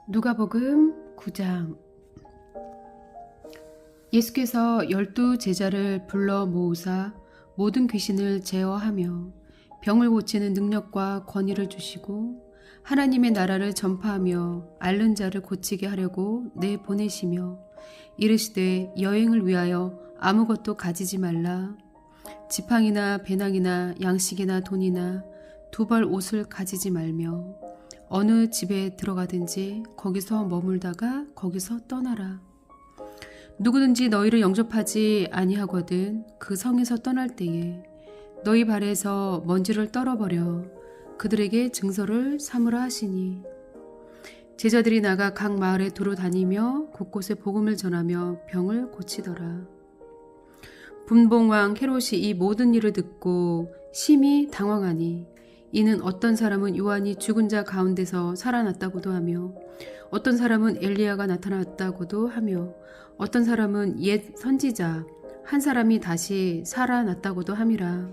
누가복음 9장. 예수께서 12 제자를 불러 모으사 모든 귀신을 제어하며 병을 고치는 능력과 권위를 주시고 하나님의 나라를 전파하며 앓는 자를 고치게 하려고 내보내시며 이르시되 여행을 위하여 아무것도 가지지 말라. 지팡이나 배낭이나 양식이나 돈이나 두 벌 옷을 가지지 말며 어느 집에 들어가든지 거기서 머물다가 거기서 떠나라. 누구든지 너희를 영접하지 아니하거든 그 성에서 떠날 때에 너희 발에서 먼지를 떨어버려 그들에게 증서를 삼으라 하시니, 제자들이 나가 각 마을에 두루 다니며 곳곳에 복음을 전하며 병을 고치더라. 분봉왕 헤롯이 이 모든 일을 듣고 심히 당황하니, 이는 어떤 사람은 요한이 죽은 자 가운데서 살아났다고도 하며 어떤 사람은 엘리야가 나타났다고도 하며 어떤 사람은 옛 선지자 한 사람이 다시 살아났다고도 함이라.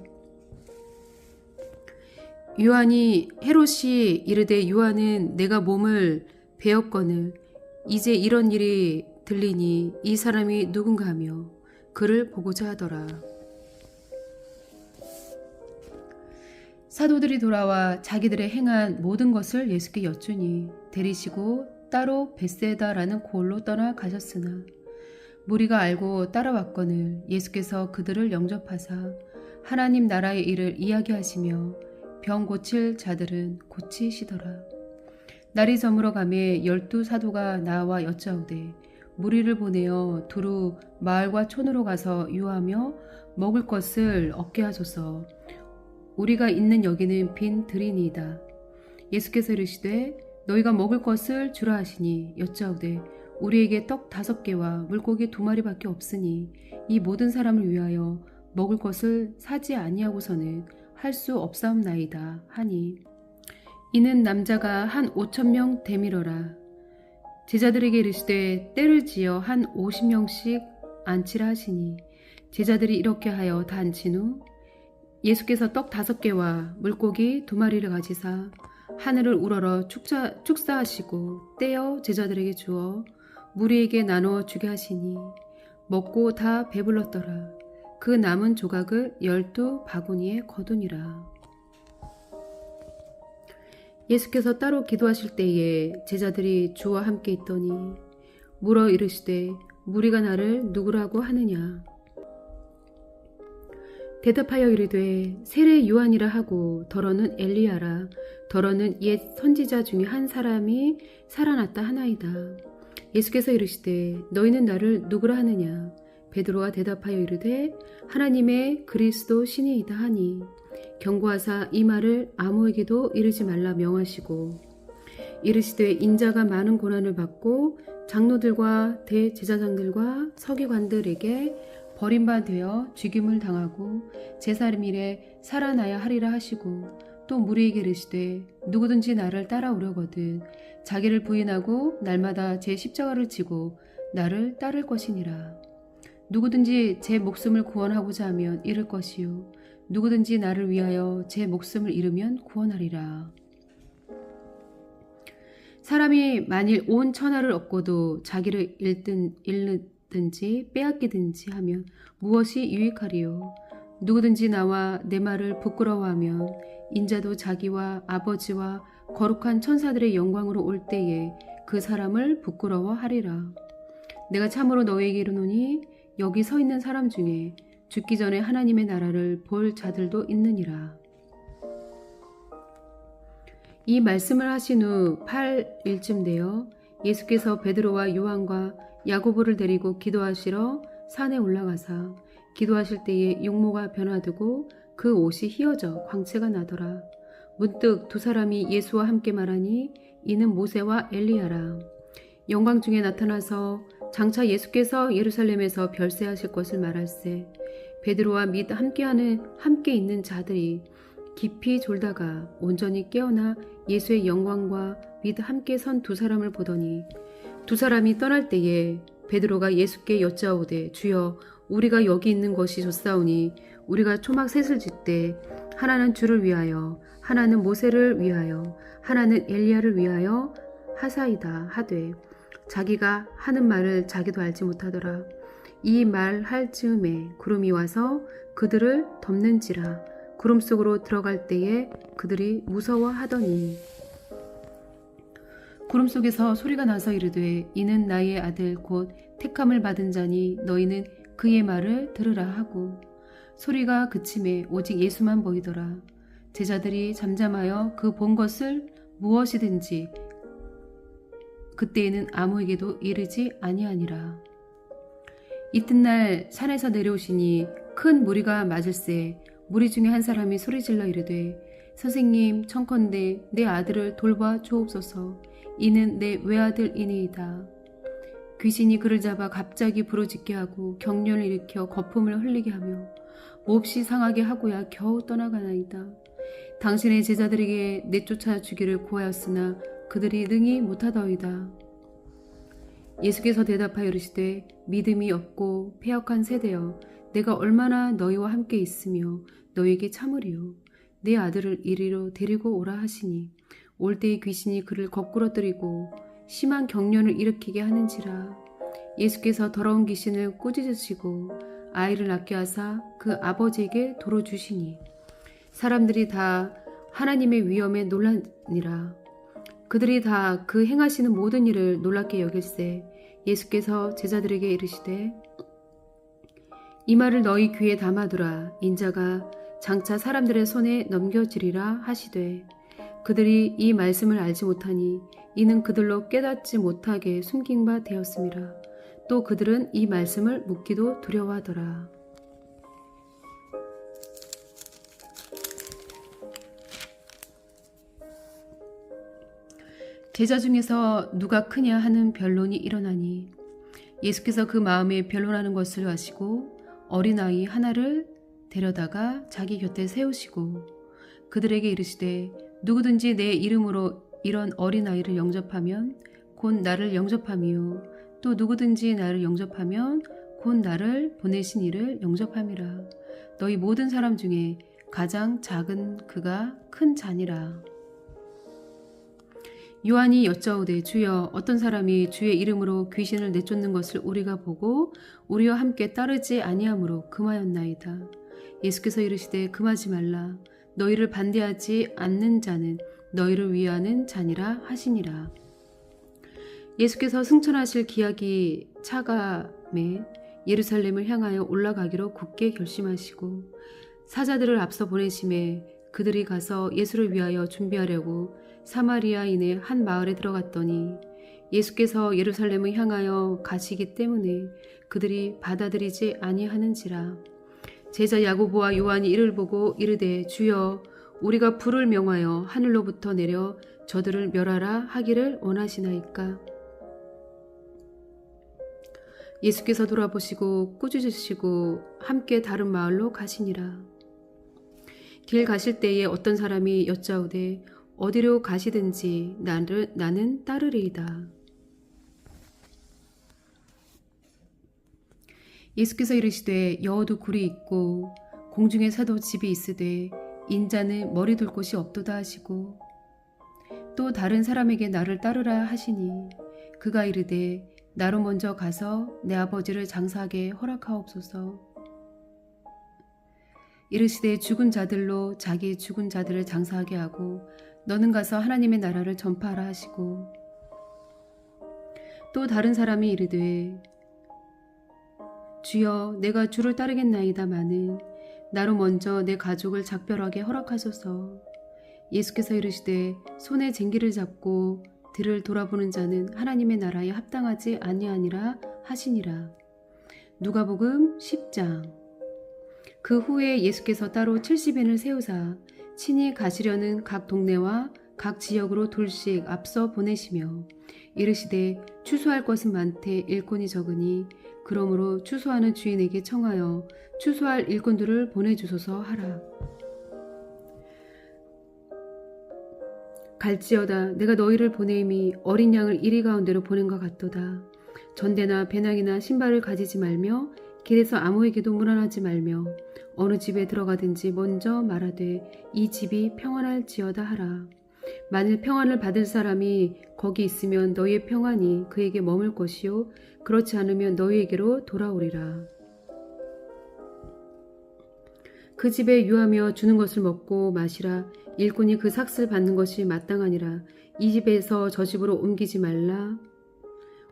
헤롯이 이르되 요한은 내가 몸을 베었거늘 이제 이런 일이 들리니 이 사람이 누군가 하며 그를 보고자 하더라. 사도들이 돌아와 자기들의 행한 모든 것을 예수께 여쭈니 데리시고 따로 벳세다라는 고을로 떠나 가셨으나 무리가 알고 따라왔거늘 예수께서 그들을 영접하사 하나님 나라의 일을 이야기하시며 병 고칠 자들은 고치시더라. 날이 저물어 가매 12 사도가 나와 여짜오되 무리를 보내어 두루 마을과 촌으로 가서 유하며 먹을 것을 얻게 하소서. 우리가 있는 여기는 빈 들이니이다. 예수께서 이르시되 너희가 먹을 것을 주라 하시니 여짜오되 우리에게 떡 5개와 물고기 2마리밖에 없으니 이 모든 사람을 위하여 먹을 것을 사지 아니하고서는 할 수 없사옵나이다 하니, 이는 남자가 한 5,000명 되밀어라. 제자들에게 이르시되 때를 지어 한 50명씩 앉히라 하시니 제자들이 이렇게 하여 다 앉힌 후 예수께서 떡 5개와 물고기 2마리를 가지사 하늘을 우러러 축사하시고 떼어 제자들에게 주어 무리에게 나누어 주게 하시니 먹고 다 배불렀더라. 그 남은 조각을 12 바구니에 거두니라. 예수께서 따로 기도하실 때에 제자들이 주와 함께 있더니 물어 이르시되 무리가 나를 누구라고 하느냐. 대답하여 이르되 세례 요한이라 하고 더러는 엘리야라, 더러는 옛 선지자 중에 한 사람이 살아났다 하나이다. 예수께서 이르시되 너희는 나를 누구라 하느냐. 베드로가 대답하여 이르되 하나님의 그리스도 신이이다 하니 경고하사 이 말을 아무에게도 이르지 말라 명하시고 이르시되 인자가 많은 고난을 받고 장로들과 대제사장들과 서기관들에게 버림받아 죽임을 당하고 제3일에 살아나야 하리라 하시고 또 무리에게 이르시되 누구든지 나를 따라오려거든 자기를 부인하고 날마다 제 십자가를 지고 나를 따를 것이니라. 누구든지 제 목숨을 구원하고자 하면 잃을 것이요 누구든지 나를 위하여 제 목숨을 잃으면 구원하리라. 사람이 만일 온 천하를 얻고도 자기를 잃든지 빼앗기든지 하면 무엇이 유익하리요. 누구든지 나와 내 말을 부끄러워하면 인자도 자기와 아버지와 거룩한 천사들의 영광으로 올 때에 그 사람을 부끄러워하리라. 내가 참으로 너희에게 이르노니 여기 서 있는 사람 중에 죽기 전에 하나님의 나라를 볼 자들도 있느니라. 이 말씀을 하신 후 8일쯤 되어 예수께서 베드로와 요한과 야고보를 데리고 기도하시러 산에 올라가사 기도하실 때에 용모가 변화되고 그 옷이 휘어져 광채가 나더라. 문득 2 사람이 예수와 함께 말하니 이는 모세와 엘리야라. 영광 중에 나타나서 장차 예수께서 예루살렘에서 별세하실 것을 말할세 베드로와 및 함께 있는 자들이 깊이 졸다가 온전히 깨어나 예수의 영광과 및 함께 선 2 사람을 보더니 2 사람이 떠날 때에 베드로가 예수께 여짜오되 주여 우리가 여기 있는 것이 좋사오니 우리가 초막 셋을 짓되 하나는 주를 위하여 하나는 모세를 위하여 하나는 엘리야를 위하여 하사이다 하되 자기가 하는 말을 자기도 알지 못하더라. 이 말 할 즈음에 구름이 와서 그들을 덮는지라. 구름 속으로 들어갈 때에 그들이 무서워하더니 구름 속에서 소리가 나서 이르되 이는 나의 아들 곧 택함을 받은 자니 너희는 그의 말을 들으라 하고 소리가 그침에 오직 예수만 보이더라. 제자들이 잠잠하여 그 본 것을 무엇이든지 그때에는 아무에게도 이르지 아니하니라. 이튿날 산에서 내려오시니 큰 무리가 맞을세 무리 중에 한 사람이 소리질러 이르되 선생님 청컨대 내 아들을 돌봐 주옵소서. 이는 내 외아들이니이다. 귀신이 그를 잡아 갑자기 부르짖게 하고 경련을 일으켜 거품을 흘리게 하며 몹시 상하게 하고야 겨우 떠나가나이다. 당신의 제자들에게 내쫓아 주기를 구하였으나 그들이 능히 못하더이다. 예수께서 대답하여 이르시되 믿음이 없고 패역한 세대여 내가 얼마나 너희와 함께 있으며 너희에게 참으리요. 내 아들을 이리로 데리고 오라 하시니 올 때에 귀신이 그를 거꾸러뜨리고 심한 경련을 일으키게 하는지라. 예수께서 더러운 귀신을 꾸짖으시고 아이를 낳게 하사 그 아버지에게 도로 주시니 사람들이 다 하나님의 위엄에 놀라니라. 그들이 다 그 행하시는 모든 일을 놀랍게 여길세 예수께서 제자들에게 이르시되 이 말을 너희 귀에 담아두라. 인자가 장차 사람들의 손에 넘겨지리라 하시되 그들이 이 말씀을 알지 못하니 이는 그들로 깨닫지 못하게 숨긴 바 되었음이라. 또 그들은 이 말씀을 묻기도 두려워하더라. 제자 중에서 누가 크냐 하는 변론이 일어나니 예수께서 그 마음에 변론하는 것을 아시고 어린아이 하나를 데려다가 자기 곁에 세우시고 그들에게 이르시되 누구든지 내 이름으로 이런 어린아이를 영접하면 곧 나를 영접함이요 또 누구든지 나를 영접하면 곧 나를 보내신 이를 영접함이라. 너희 모든 사람 중에 가장 작은 그가 큰 자니라. 요한이 여짜오되 주여 어떤 사람이 주의 이름으로 귀신을 내쫓는 것을 우리가 보고 우리와 함께 따르지 아니하므로 금하였나이다. 예수께서 이르시되 금하지 말라. 너희를 반대하지 않는 자는 너희를 위하는 자니라 하시니라. 예수께서 승천하실 기약이 차감에 예루살렘을 향하여 올라가기로 굳게 결심하시고 사자들을 앞서 보내심에 그들이 가서 예수를 위하여 준비하려고 사마리아인의 한 마을에 들어갔더니 예수께서 예루살렘을 향하여 가시기 때문에 그들이 받아들이지 아니하는지라. 제자 야고보와 요한이 이를 보고 이르되 주여 우리가 불을 명하여 하늘로부터 내려 저들을 멸하라 하기를 원하시나이까. 예수께서 돌아보시고 꾸짖으시고 함께 다른 마을로 가시니라. 길 가실 때에 어떤 사람이 여짜오되 어디로 가시든지 나는 따르리이다. 예수께서 이르시되 여호도 굴이 있고 공중에 사도 집이 있으되 인자는 머리 둘 곳이 없도다 하시고 또 다른 사람에게 나를 따르라 하시니 그가 이르되 나로 먼저 가서 내 아버지를 장사하게 허락하옵소서. 이르시되 죽은 자들로 자기 죽은 자들을 장사하게 하고 너는 가서 하나님의 나라를 전파하라 하시고 또 다른 사람이 이르되 주여 내가 주를 따르겠나이다마는 나로 먼저 내 가족을 작별하게 허락하소서. 예수께서 이르시되 손에 쟁기를 잡고 뒤를 돌아보는 자는 하나님의 나라에 합당하지 아니하니라 하시니라. 누가복음 10장. 그 후에 예수께서 따로 70인을 세우사 친히 가시려는 각 동네와 각 지역으로 둘씩 앞서 보내시며 이르시되 추수할 것은 많되 일꾼이 적으니 그러므로 추수하는 주인에게 청하여 추수할 일꾼들을 보내주소서 하라. 갈지어다 내가 너희를 보내임이 어린 양을 이리 가운데로 보낸 것 같도다. 전대나 배낭이나 신발을 가지지 말며 길에서 아무에게도 문안하지 말며 어느 집에 들어가든지 먼저 말하되 이 집이 평안할지어다 하라. 만일 평안을 받을 사람이 거기 있으면 너희의 평안이 그에게 머물 것이요 그렇지 않으면 너희에게로 돌아오리라. 그 집에 유하며 주는 것을 먹고 마시라. 일꾼이 그 삭슬 받는 것이 마땅하니라. 이 집에서 저 집으로 옮기지 말라.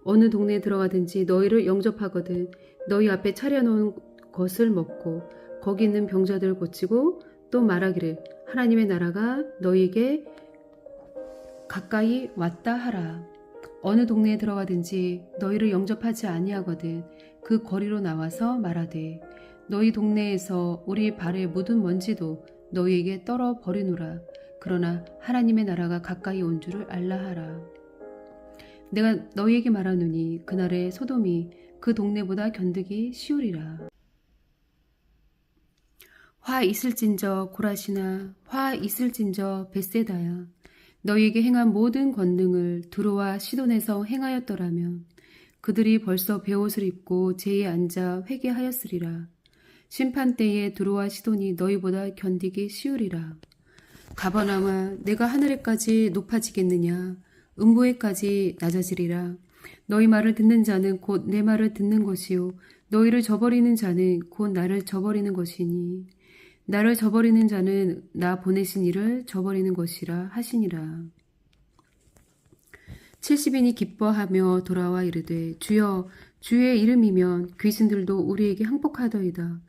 어느 동네에 들어가든지 너희를 영접하거든 너희 앞에 차려놓은 것을 먹고 거기 있는 병자들을 고치고 또 말하기를 하나님의 나라가 너희에게 가까이 왔다 하라. 어느 동네에 들어가든지 너희를 영접하지 아니하거든 그 거리로 나와서 말하되 너희 동네에서 우리 발에 묻은 먼지도 너희에게 떨어 버리노라. 그러나 하나님의 나라가 가까이 온 줄을 알라 하라. 내가 너희에게 말하노니 그날에 소돔이 그 동네보다 견디기 쉬우리라. 화 있을진저 고라시나 화 있을진저 벳세다야. 너희에게 행한 모든 권능을 두로와 시돈에서 행하였더라면 그들이 벌써 베옷을 입고 제에 앉아 회개하였으리라. 심판 때에 두로와 시돈이 너희보다 견디기 쉬우리라. 가버나움아 내가 하늘에까지 높아지겠느냐 음보에까지 낮아지리라. 너희 말을 듣는 자는 곧 내 말을 듣는 것이요 너희를 저버리는 자는 곧 나를 저버리는 것이니 나를 저버리는 자는 나 보내신 이를 저버리는 것이라 하시니라. 70인이 기뻐하며 돌아와 이르되 주여 주의 이름이면 귀신들도 우리에게 항복하더이다.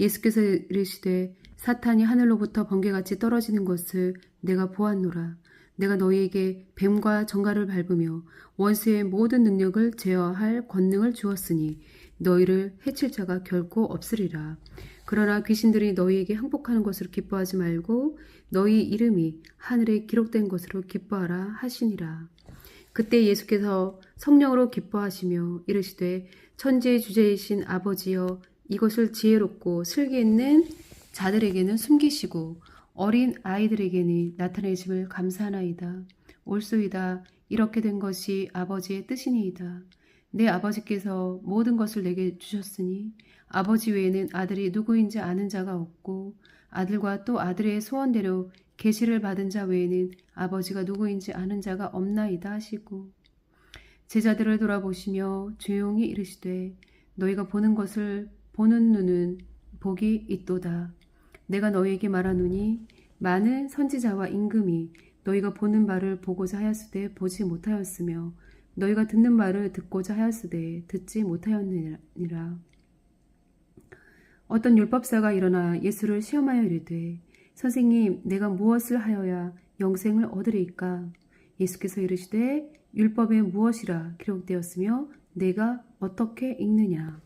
예수께서 이르시되 사탄이 하늘로부터 번개같이 떨어지는 것을 내가 보았노라. 내가 너희에게 뱀과 정갈을 밟으며 원수의 모든 능력을 제어할 권능을 주었으니 너희를 해칠 자가 결코 없으리라. 그러나 귀신들이 너희에게 항복하는 것으로 기뻐하지 말고 너희 이름이 하늘에 기록된 것으로 기뻐하라 하시니라. 그때 예수께서 성령으로 기뻐하시며 이르시되 천지의 주제이신 아버지여 이것을 지혜롭고 슬기 있는 자들에게는 숨기시고 어린 아이들에게는 나타내심을 감사하나이다. 옳소이다. 이렇게 된 것이 아버지의 뜻이니이다. 내 아버지께서 모든 것을 내게 주셨으니 아버지 외에는 아들이 누구인지 아는 자가 없고 아들과 또 아들의 소원대로 계시를 받은 자 외에는 아버지가 누구인지 아는 자가 없나이다 하시고 제자들을 돌아보시며 조용히 이르시되 너희가 보는 것을 보는 눈은 복이 있도다. 내가 너희에게 말하노니 많은 선지자와 임금이 너희가 보는 바를 보고자 하였으되 보지 못하였으며 너희가 듣는 말을 듣고자 하였으되 듣지 못하였느니라. 어떤 율법사가 일어나 예수를 시험하여 이르되 선생님 내가 무엇을 하여야 영생을 얻으리이까? 예수께서 이르시되 율법에 무엇이라 기록되었으며 내가 어떻게 읽느냐?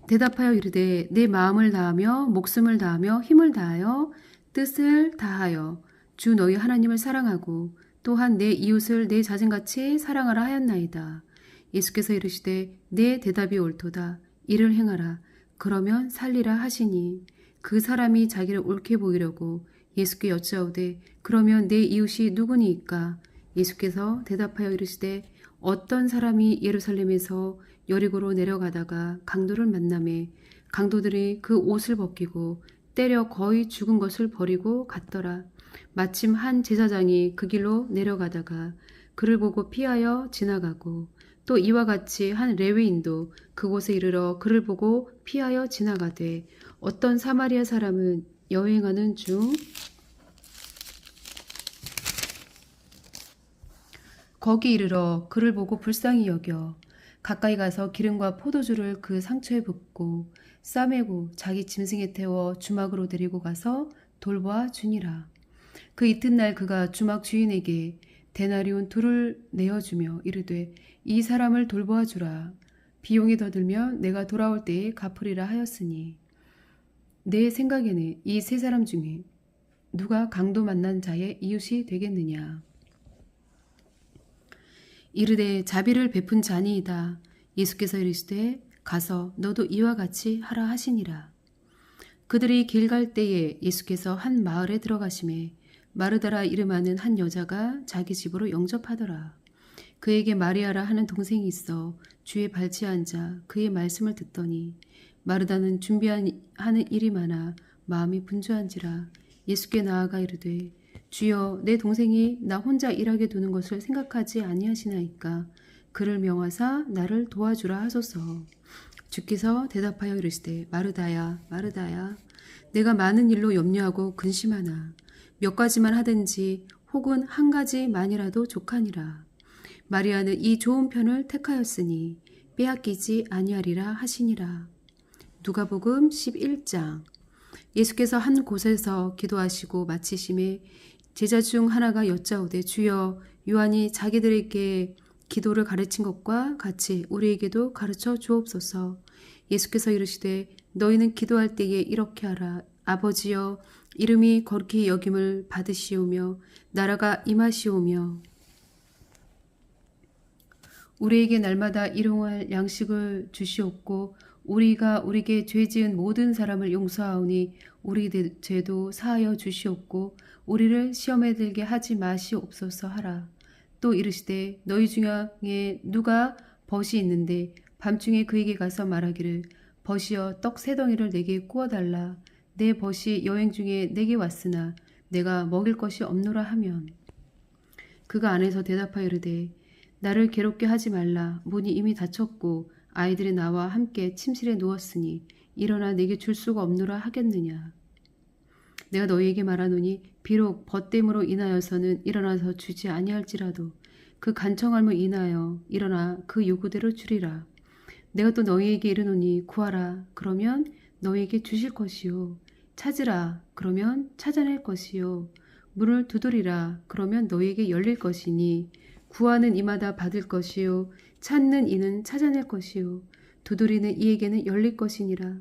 대답하여 이르되 내 마음을 다하며 목숨을 다하며 힘을 다하여 뜻을 다하여 주 너희 하나님을 사랑하고 또한 내 이웃을 내 자신같이 사랑하라 하였나이다. 예수께서 이르시되 내 대답이 옳도다. 이를 행하라. 그러면 살리라 하시니 그 사람이 자기를 옳게 보이려고 예수께 여짜오되 그러면 내 이웃이 누구니이까? 예수께서 대답하여 이르시되 어떤 사람이 예루살렘에서 여리고로 내려가다가 강도를 만나매 강도들이 그 옷을 벗기고 때려 거의 죽은 것을 버리고 갔더라. 마침 한 제사장이 그 길로 내려가다가 그를 보고 피하여 지나가고 또 이와 같이 한 레위인도 그곳에 이르러 그를 보고 피하여 지나가되 어떤 사마리아 사람은 여행하는 중 거기 이르러 그를 보고 불쌍히 여겨 가까이 가서 기름과 포도주를 그 상처에 붓고 싸매고 자기 짐승에 태워 주막으로 데리고 가서 돌보아 주니라. 그 이튿날 그가 주막 주인에게 데나리온 2를 내어주며 이르되 이 사람을 돌보아 주라. 비용이 더 들면 내가 돌아올 때에 갚으리라 하였으니 내 생각에는 이 세 사람 중에 누가 강도 만난 자의 이웃이 되겠느냐. 이르되 자비를 베푼 자니이다. 예수께서 이르시되 가서 너도 이와 같이 하라 하시니라. 그들이 길 갈 때에 예수께서 한 마을에 들어가심에 마르다라 이름하는 한 여자가 자기 집으로 영접하더라. 그에게 마리아라 하는 동생이 있어 주에 발치에 앉아 그의 말씀을 듣더니 마르다는 준비하는 일이 많아 마음이 분주한지라 예수께 나아가 이르되 주여 내 동생이 나 혼자 일하게 두는 것을 생각하지 아니하시나이까 그를 명하사 나를 도와주라 하소서. 주께서 대답하여 이르시되 마르다야 마르다야 내가 많은 일로 염려하고 근심하나 몇 가지만 하든지 혹은 한 가지만이라도 족하니라. 마리아는 이 좋은 편을 택하였으니 빼앗기지 아니하리라 하시니라. 누가복음 11장. 예수께서 한 곳에서 기도하시고 마치심에 제자 중 하나가 여짜오되 주여 요한이 자기들에게 기도를 가르친 것과 같이 우리에게도 가르쳐 주옵소서. 예수께서 이르시되 너희는 기도할 때에 이렇게 하라. 아버지여 이름이 거룩히 여김을 받으시오며 나라가 임하시오며 우리에게 날마다 일용할 양식을 주시옵고 우리가 우리에게 죄 지은 모든 사람을 용서하오니 우리 죄도 사하여 주시옵고 우리를 시험에 들게 하지 마시옵소서 하라. 또 이르시되 너희 중에 누가 벗이 있는데 밤중에 그에게 가서 말하기를 벗이여 떡 세 덩이를 내게 구워달라. 내 벗이 여행 중에 내게 왔으나 내가 먹일 것이 없노라 하면 그가 안에서 대답하여 이르되 나를 괴롭게 하지 말라. 문이 이미 닫혔고 아이들이 나와 함께 침실에 누웠으니 일어나 내게 줄 수가 없노라 하겠느냐. 내가 너희에게 말하노니 비록 벗됨으로 인하여서는 일어나서 주지 아니할지라도 그 간청함으로 인하여 일어나 그 요구대로 주리라. 내가 또 너희에게 이르노니 구하라. 그러면 너희에게 주실 것이요. 찾으라. 그러면 찾아낼 것이요. 문을 두드리라. 그러면 너희에게 열릴 것이니 구하는 이마다 받을 것이요. 찾는 이는 찾아낼 것이요. 두드리는 이에게는 열릴 것이니라.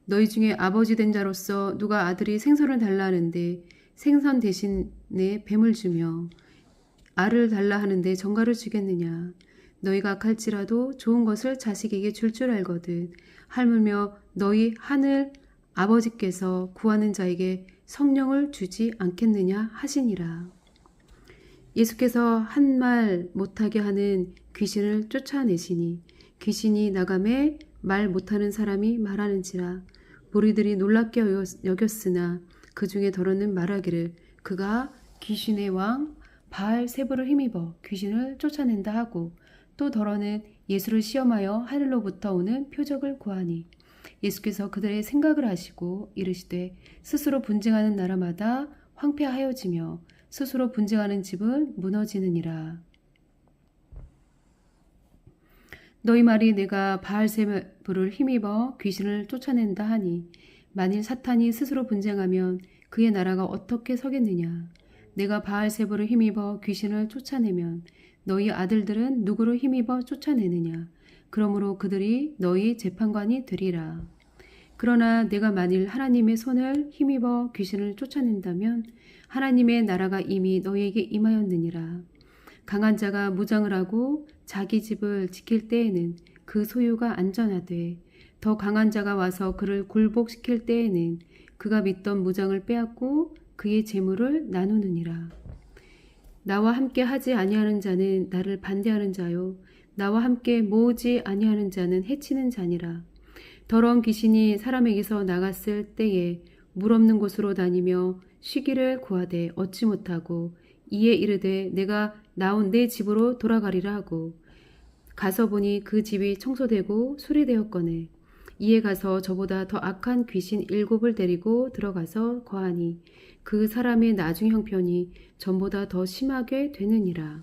너희 중에 아버지 된 자로서 누가 아들이 생선을 달라 하는데 생선 대신에 뱀을 주며 알을 달라 하는데 정갈을 주겠느냐. 너희가 악할지라도 좋은 것을 자식에게 줄 알거든. 하물며 너희 하늘 아버지께서 구하는 자에게 성령을 주지 않겠느냐 하시니라. 예수께서 한 말 못하게 하는 귀신을 쫓아내시니 귀신이 나감에 말 못하는 사람이 말하는지라. 무리들이 놀랍게 여겼으나 그 중에 더러는 말하기를 그가 귀신의 왕 바알세불을 힘입어 귀신을 쫓아낸다 하고 또 더러는 예수를 시험하여 하늘로부터 오는 표적을 구하니 예수께서 그들의 생각을 아시고 이르시되 스스로 분쟁하는 나라마다 황폐하여지며 스스로 분쟁하는 집은 무너지느니라. 너희 말이 내가 바알세불을 힘입어 귀신을 쫓아낸다 하니 만일 사탄이 스스로 분쟁하면 그의 나라가 어떻게 서겠느냐. 내가 바알세불을 힘입어 귀신을 쫓아내면 너희 아들들은 누구를 힘입어 쫓아내느냐. 그러므로 그들이 너희 재판관이 되리라. 그러나 내가 만일 하나님의 손을 힘입어 귀신을 쫓아낸다면 하나님의 나라가 이미 너희에게 임하였느니라. 강한 자가 무장을 하고 자기 집을 지킬 때에는 그 소유가 안전하되 더 강한 자가 와서 그를 굴복시킬 때에는 그가 믿던 무장을 빼앗고 그의 재물을 나누느니라. 나와 함께 하지 아니하는 자는 나를 반대하는 자요 나와 함께 모으지 아니하는 자는 해치는 자니라. 더러운 귀신이 사람에게서 나갔을 때에 물 없는 곳으로 다니며 쉬기를 구하되 얻지 못하고 이에 이르되 내가 나온 내 집으로 돌아가리라 하고 가서 보니 그 집이 청소되고 수리되었거늘 이에 가서 저보다 더 악한 귀신 7을 데리고 들어가서 거하니 그 사람의 나중 형편이 전보다 더 심하게 되느니라.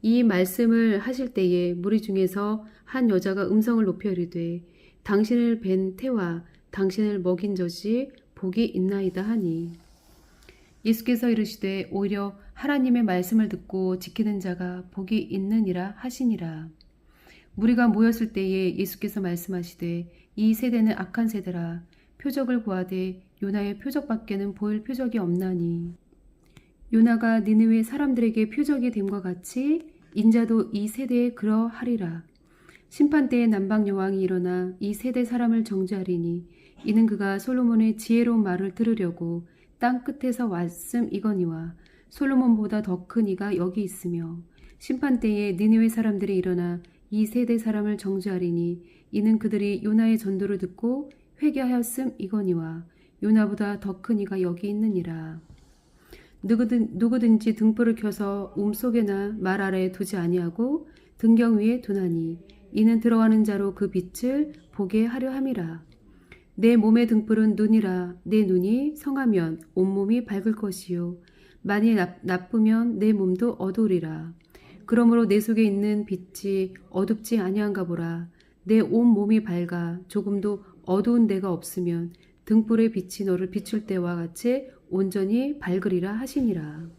이 말씀을 하실 때에 무리 중에서 한 여자가 음성을 높여 이르되 당신을 뵌 태와 당신을 먹인 젖이 복이 있나이다 하니 예수께서 이르시되 오히려 하나님의 말씀을 듣고 지키는 자가 복이 있느니라 하시니라. 무리가 모였을 때에 예수께서 말씀하시되 이 세대는 악한 세대라. 표적을 구하되 요나의 표적밖에는 보일 표적이 없나니 요나가 니느웨 사람들에게 표적이 됨과 같이 인자도 이 세대에 그러하리라. 심판때에 남방 여왕이 일어나 이 세대 사람을 정죄하리니 이는 그가 솔로몬의 지혜로운 말을 들으려고 땅 끝에서 왔음이거니와 솔로몬보다 더 큰 이가 여기 있으며 심판때에 니느웨 사람들이 일어나 이 세대 사람을 정죄하리니 이는 그들이 요나의 전도를 듣고 회개하였음이거니와 요나보다 더 큰 이가 여기 있느니라. 누구든지 등불을 켜서 움속에나 말 아래에 두지 아니하고 등경 위에 두나니 이는 들어가는 자로 그 빛을 보게 하려 함이라. 내 몸의 등불은 눈이라. 내 눈이 성하면 온몸이 밝을 것이요 만일 나쁘면 내 몸도 어두우리라. 그러므로 내 속에 있는 빛이 어둡지 아니한가 보라. 내 온 몸이 밝아 조금도 어두운 데가 없으면 등불의 빛이 너를 비출 때와 같이 온전히 밝으리라 하시니라.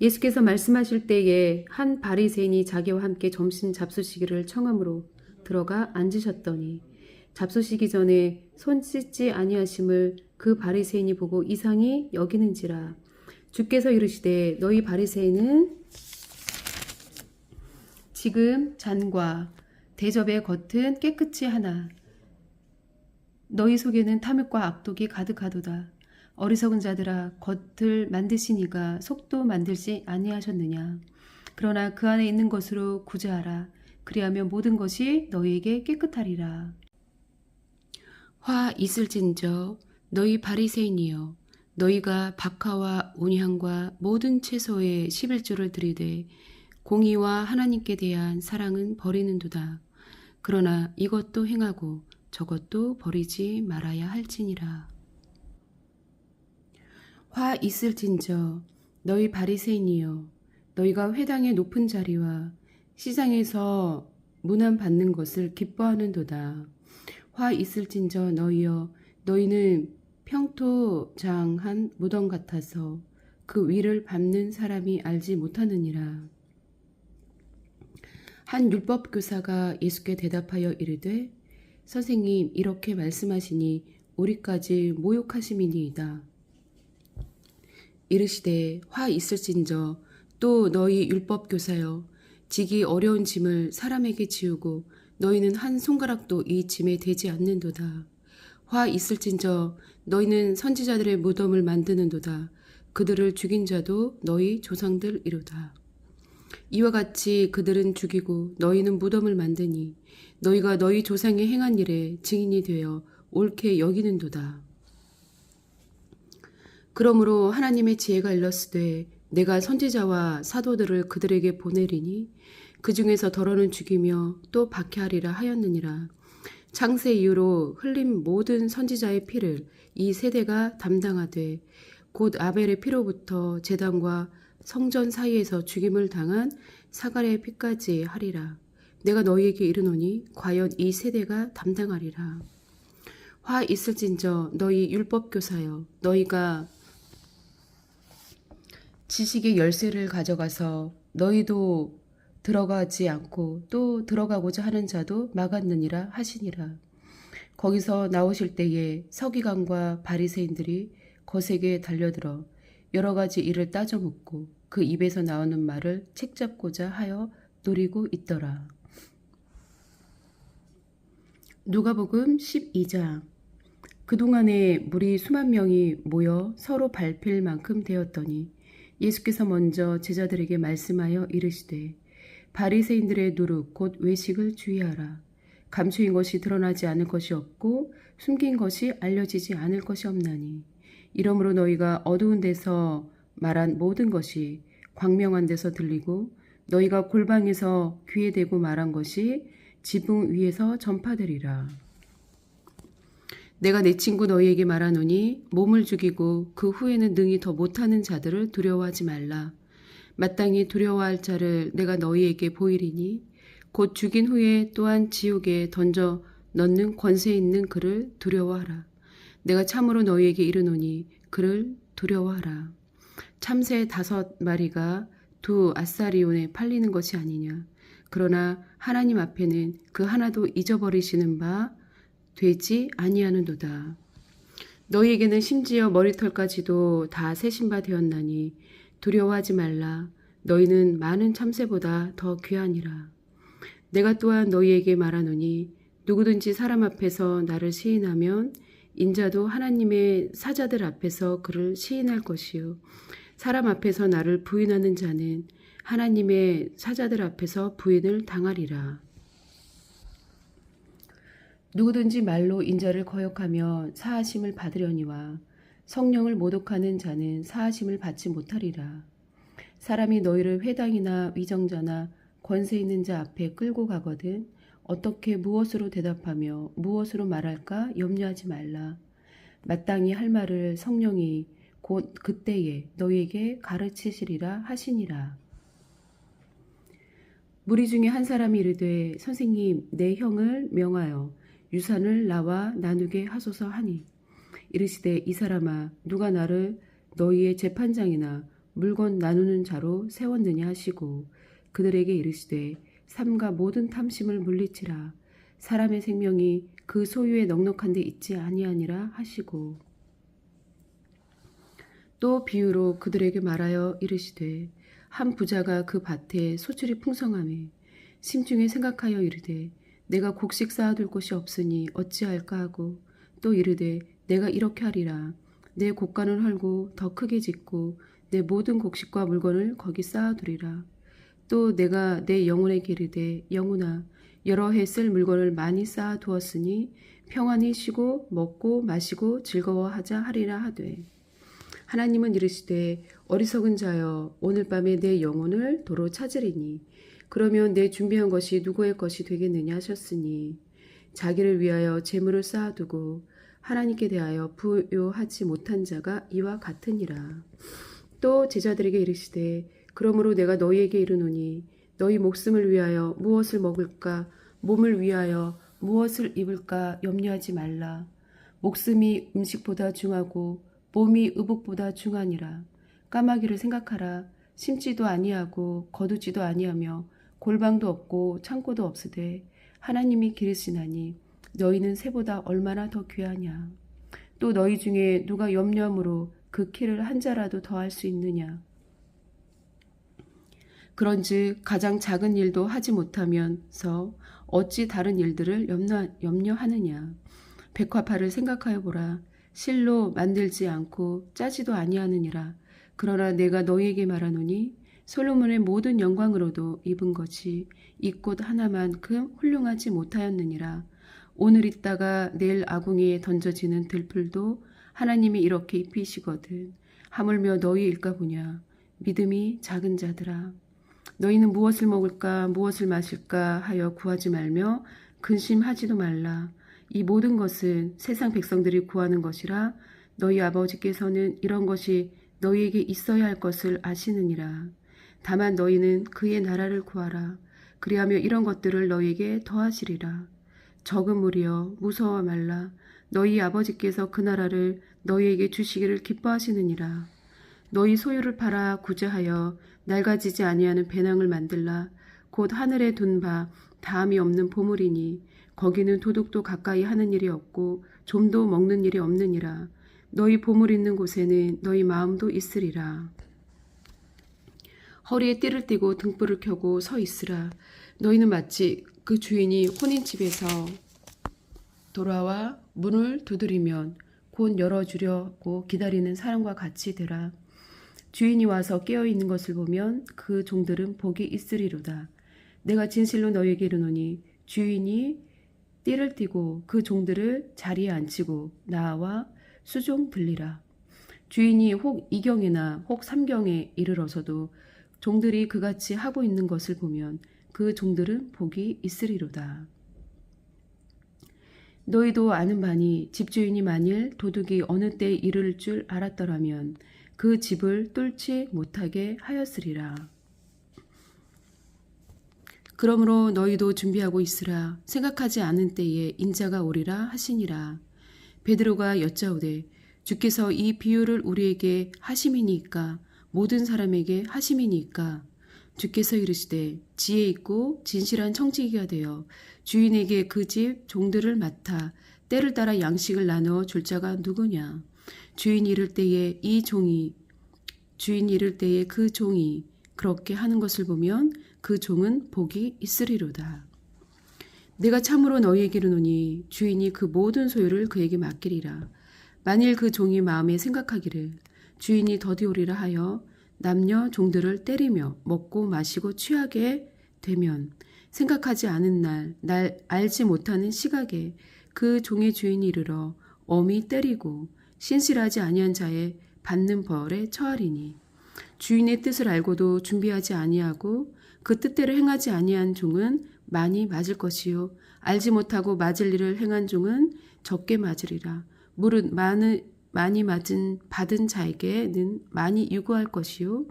예수께서 말씀하실 때에 한 바리새인이 자기와 함께 점심 잡수시기를 청함으로 들어가 앉으셨더니 잡수시기 전에 손 씻지 아니하심을 그 바리새인이 보고 이상히 여기는지라. 주께서 이르시되 너희 바리새인은 지금 잔과 대접의 겉은 깨끗이 하나 너희 속에는 탐욕과 악독이 가득하도다. 어리석은 자들아, 겉을 만드시니가 속도 만들지 아니하셨느냐. 그러나 그 안에 있는 것으로 구제하라. 그리하면 모든 것이 너희에게 깨끗하리라. 화 있을진저 너희 바리새인이여, 너희가 박하와 온향과 모든 채소에 11조를 들이되 공의와 하나님께 대한 사랑은 버리는도다. 그러나 이것도 행하고 저것도 버리지 말아야 할지니라. 화 있을진저 너희 바리새인이여, 너희가 회당의 높은 자리와 시장에서 문안 받는 것을 기뻐하는도다. 화 있을진저 너희여, 너희는 평토장한 무덤 같아서 그 위를 밟는 사람이 알지 못하느니라. 한 율법교사가 예수께 대답하여 이르되 선생님, 이렇게 말씀하시니 우리까지 모욕하심이니이다. 이르시되 화 있을진저 또 너희 율법교사여, 지기 어려운 짐을 사람에게 지우고 너희는 한 손가락도 이 짐에 대지 않는도다. 화 있을진저 너희는 선지자들의 무덤을 만드는도다. 그들을 죽인 자도 너희 조상들이로다. 이와 같이 그들은 죽이고 너희는 무덤을 만드니 너희가 너희 조상이 행한 일에 증인이 되어 옳게 여기는도다. 그러므로 하나님의 지혜가 일렀으되 내가 선지자와 사도들을 그들에게 보내리니 그 중에서 더러는 죽이며 또 박해하리라 하였느니라. 창세 이후로 흘린 모든 선지자의 피를 이 세대가 담당하되 곧 아벨의 피로부터 제단과 성전 사이에서 죽임을 당한 사갈의 피까지 하리라. 내가 너희에게 이르노니 과연 이 세대가 담당하리라. 화 있을진저 너희 율법교사여, 너희가 지식의 열쇠를 가져가서 너희도 들어가지 않고 또 들어가고자 하는 자도 막았느니라 하시니라. 거기서 나오실 때에 서기관과 바리새인들이 거세게 달려들어 여러 가지 일을 따져 묻고 그 입에서 나오는 말을 책잡고자 하여 노리고 있더라. 누가복음 12장. 그동안에 무리 수만 명이 모여 서로 밟힐 만큼 되었더니 예수께서 먼저 제자들에게 말씀하여 이르시되 바리새인들의 누룩 곧 외식을 주의하라. 감추인 것이 드러나지 않을 것이 없고 숨긴 것이 알려지지 않을 것이 없나니 이러므로 너희가 어두운 데서 말한 모든 것이 광명한 데서 들리고 너희가 골방에서 귀에 대고 말한 것이 지붕 위에서 전파되리라. 내가 내 친구 너희에게 말하노니 몸을 죽이고 그 후에는 능히 더 못하는 자들을 두려워하지 말라. 마땅히 두려워할 자를 내가 너희에게 보이리니 곧 죽인 후에 또한 지옥에 던져 넣는 권세 있는 그를 두려워하라. 내가 참으로 너희에게 이르노니 그를 두려워하라. 참새 5마리가 2아사리온에 팔리는 것이 아니냐. 그러나 하나님 앞에는 그 하나도 잊어버리시는 바 되지 아니하는도다. 너희에게는 심지어 머리털까지도 다 세신 바 되었나니 두려워하지 말라. 너희는 많은 참새보다 더 귀하니라. 내가 또한 너희에게 말하노니 누구든지 사람 앞에서 나를 시인하면 인자도 하나님의 사자들 앞에서 그를 시인할 것이요 사람 앞에서 나를 부인하는 자는 하나님의 사자들 앞에서 부인을 당하리라. 누구든지 말로 인자를 거역하며 사하심을 받으려니와 성령을 모독하는 자는 사하심을 받지 못하리라. 사람이 너희를 회당이나 위정자나 권세 있는 자 앞에 끌고 가거든 어떻게 무엇으로 대답하며 무엇으로 말할까 염려하지 말라. 마땅히 할 말을 성령이 곧 그때에 너희에게 가르치시리라 하시니라. 무리 중에 한 사람이 이르되 선생님 내 형을 명하여 유산을 나와 나누게 하소서 하니 이르시되 이 사람아 누가 나를 너희의 재판장이나 물건 나누는 자로 세웠느냐 하시고 그들에게 이르시되 삼가 모든 탐심을 물리치라. 사람의 생명이 그 소유에 넉넉한 데 있지 아니하니라 하시고 또 비유로 그들에게 말하여 이르시되 한 부자가 그 밭에 소출이 풍성하매 심중에 생각하여 이르되 내가 곡식 쌓아둘 곳이 없으니 어찌할까 하고 또 이르되 내가 이렇게 하리라. 내 곡간을 헐고 더 크게 짓고 내 모든 곡식과 물건을 거기 쌓아두리라. 또 내가 내 영혼에게 이르되 영혼아 여러 해 쓸 물건을 많이 쌓아두었으니 평안히 쉬고 먹고 마시고 즐거워하자 하리라 하되 하나님은 이르시되 어리석은 자여 오늘 밤에 내 영혼을 도로 찾으리니 그러면 내 준비한 것이 누구의 것이 되겠느냐 하셨으니 자기를 위하여 재물을 쌓아두고 하나님께 대하여 부요하지 못한 자가 이와 같으니라. 또 제자들에게 이르시되 그러므로 내가 너희에게 이르노니 너희 목숨을 위하여 무엇을 먹을까 몸을 위하여 무엇을 입을까 염려하지 말라. 목숨이 음식보다 중하고 몸이 의복보다 중하니라. 까마귀를 생각하라. 심지도 아니하고 거두지도 아니하며 골방도 없고 창고도 없으되 하나님이 기르시나니 너희는 새보다 얼마나 더 귀하냐. 또 너희 중에 누가 염려함으로 그 키를 한 자라도 더할 수 있느냐. 그런즉 가장 작은 일도 하지 못하면서 어찌 다른 일들을 염려하느냐. 백화파를 생각하여 보라. 실로 만들지 않고 짜지도 아니하느니라. 그러나 내가 너희에게 말하노니 솔로몬의 모든 영광으로도 입은 것이 이 꽃 하나만큼 훌륭하지 못하였느니라. 오늘 있다가 내일 아궁이에 던져지는 들풀도 하나님이 이렇게 입히시거든. 하물며 너희일까 보냐. 믿음이 작은 자들아. 너희는 무엇을 먹을까 무엇을 마실까 하여 구하지 말며 근심하지도 말라. 이 모든 것은 세상 백성들이 구하는 것이라. 너희 아버지께서는 이런 것이 너희에게 있어야 할 것을 아시느니라. 다만 너희는 그의 나라를 구하라. 그리하며 이런 것들을 너희에게 더하시리라. 적은 무리여 무서워 말라. 너희 아버지께서 그 나라를 너희에게 주시기를 기뻐하시느니라. 너희 소유를 팔아 구제하여 낡아지지 아니하는 배낭을 만들라. 곧 하늘에 둔 바 다함이 없는 보물이니 거기는 도둑도 가까이 하는 일이 없고 좀도 먹는 일이 없느니라. 너희 보물 있는 곳에는 너희 마음도 있으리라. 허리에 띠를 띠고 등불을 켜고 서 있으라. 너희는 마치 그 주인이 혼인집에서 돌아와 문을 두드리면 곧 열어주려고 기다리는 사람과 같이 되라. 주인이 와서 깨어있는 것을 보면 그 종들은 복이 있으리로다. 내가 진실로 너희에게 이르노니 주인이 띠를 띠고 그 종들을 자리에 앉히고 나와 수종 들리라. 주인이 혹 2경이나 혹 3경에 이르러서도 종들이 그같이 하고 있는 것을 보면 그 종들은 복이 있으리로다. 너희도 아는 바니 집주인이 만일 도둑이 어느 때에 이를 줄 알았더라면 그 집을 뚫지 못하게 하였으리라. 그러므로 너희도 준비하고 있으라. 생각하지 않은 때에 인자가 오리라 하시니라. 베드로가 여짜오되 주께서 이 비유를 우리에게 하심이니까 모든 사람에게 하심이니까. 주께서 이르시되 지혜 있고 진실한 청지기가 되어 주인에게 그 집 종들을 맡아 때를 따라 양식을 나누어 줄 자가 누구냐. 주인 이를 때에 그 종이 그렇게 하는 것을 보면 그 종은 복이 있으리로다. 내가 참으로 너희에게 이르노니 주인이 그 모든 소유를 그에게 맡기리라. 만일 그 종이 마음에 생각하기를 주인이 더디 오리라 하여 남녀 종들을 때리며 먹고 마시고 취하게 되면 생각하지 않은 날 알지 못하는 시각에 그 종의 주인이 이르러 엄히 때리고 신실하지 아니한 자의 받는 벌에 처하리니 주인의 뜻을 알고도 준비하지 아니하고 그 뜻대로 행하지 아니한 종은 많이 맞을 것이요 알지 못하고 맞을 일을 행한 종은 적게 맞으리라. 무릇 많이 받은 자에게는 많이 유고할 것이요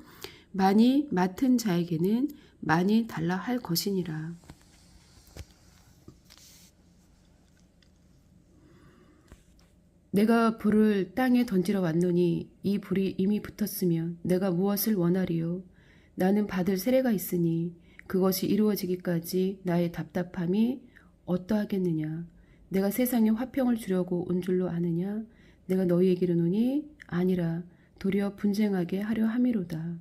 많이 맡은 자에게는 많이 달라 할 것이니라. 내가 불을 땅에 던지러 왔노니 이 불이 이미 붙었으면 내가 무엇을 원하리요? 나는 받을 세례가 있으니 그것이 이루어지기까지 나의 답답함이 어떠하겠느냐? 내가 세상에 화평을 주려고 온 줄로 아느냐? 내가 너희에게 이르노니 아니라 도리어 분쟁하게 하려 함이로라.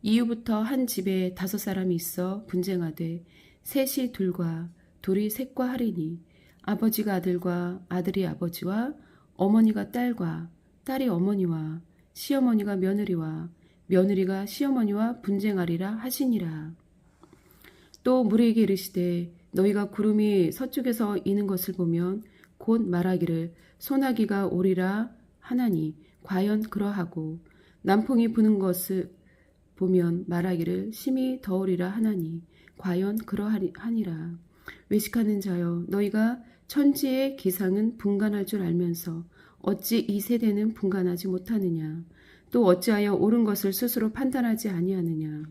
이후부터 한 집에 5사람이 있어 분쟁하되 셋이 둘과 둘이 셋과 하리니 아버지가 아들과 아들이 아버지와 어머니가 딸과 딸이 어머니와 시어머니가 며느리와 며느리가 시어머니와 분쟁하리라 하시니라. 또 무리에게 이르시되 너희가 구름이 서쪽에서 이는 것을 보면 곧 말하기를 소나기가 오리라 하나니 과연 그러하고 남풍이 부는 것을 보면 말하기를 심히 더우리라 하나니 과연 그러하니라. 외식하는 자여 너희가 천지의 기상은 분간할 줄 알면서 어찌 이 세대는 분간하지 못하느냐. 또 어찌하여 옳은 것을 스스로 판단하지 아니하느냐.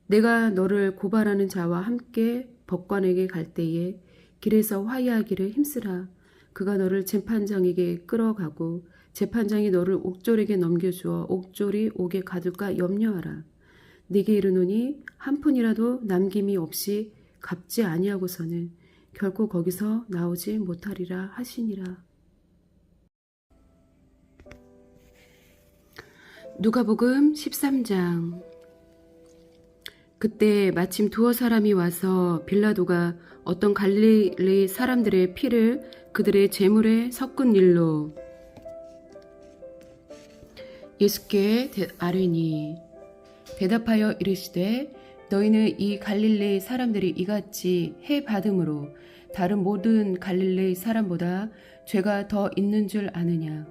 내가 너를 고발하는 자와 함께 법관에게 갈 때에 길에서 화해하기를 힘쓰라. 그가 너를 재판장에게 끌어가고 재판장이 너를 옥졸에게 넘겨주어 옥졸이 옥에 가둘까 염려하라. 네게 이르노니 한 푼이라도 남김이 없이 갚지 아니하고서는 결코 거기서 나오지 못하리라 하시니라. 누가복음 13장. 그때 마침 두어 사람이 와서 빌라도가 어떤 갈릴리 사람들의 피를 그들의 제물에 섞은 일로 예수께 아뢰니 대답하여 이르시되 너희는 이 갈릴리 사람들이 이같이 해 받음으로 다른 모든 갈릴리 사람보다 죄가 더 있는 줄 아느냐.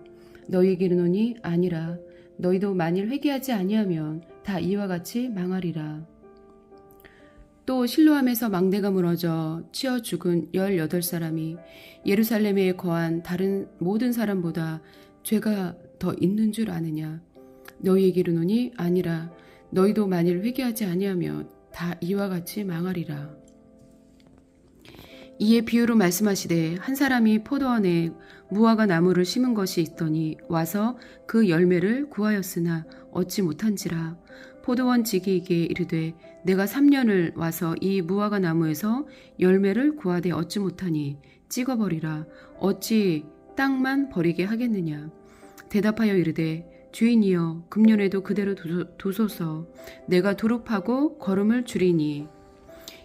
너희에게 이르노니 아니라. 너희도 만일 회개하지 아니하면 다 이와 같이 망하리라. 또 실로암에서 망대가 무너져 치어 죽은 18사람이 예루살렘에 거한 다른 모든 사람보다 죄가 더 있는 줄 아느냐. 너희에게 이르노니 아니라. 너희도 만일 회개하지 아니하면 다 이와 같이 망하리라. 이에 비유로 말씀하시되 한 사람이 포도원에 무화과 나무를 심은 것이 있더니 와서 그 열매를 구하였으나 얻지 못한지라. 포도원 지기에게 이르되 내가 3년을 와서 이 무화과 나무에서 열매를 구하되 얻지 못하니 찍어버리라. 어찌 땅만 버리게 하겠느냐. 대답하여 이르되 주인이여 금년에도 그대로 두소서. 내가 두릅하고 거름을 줄이니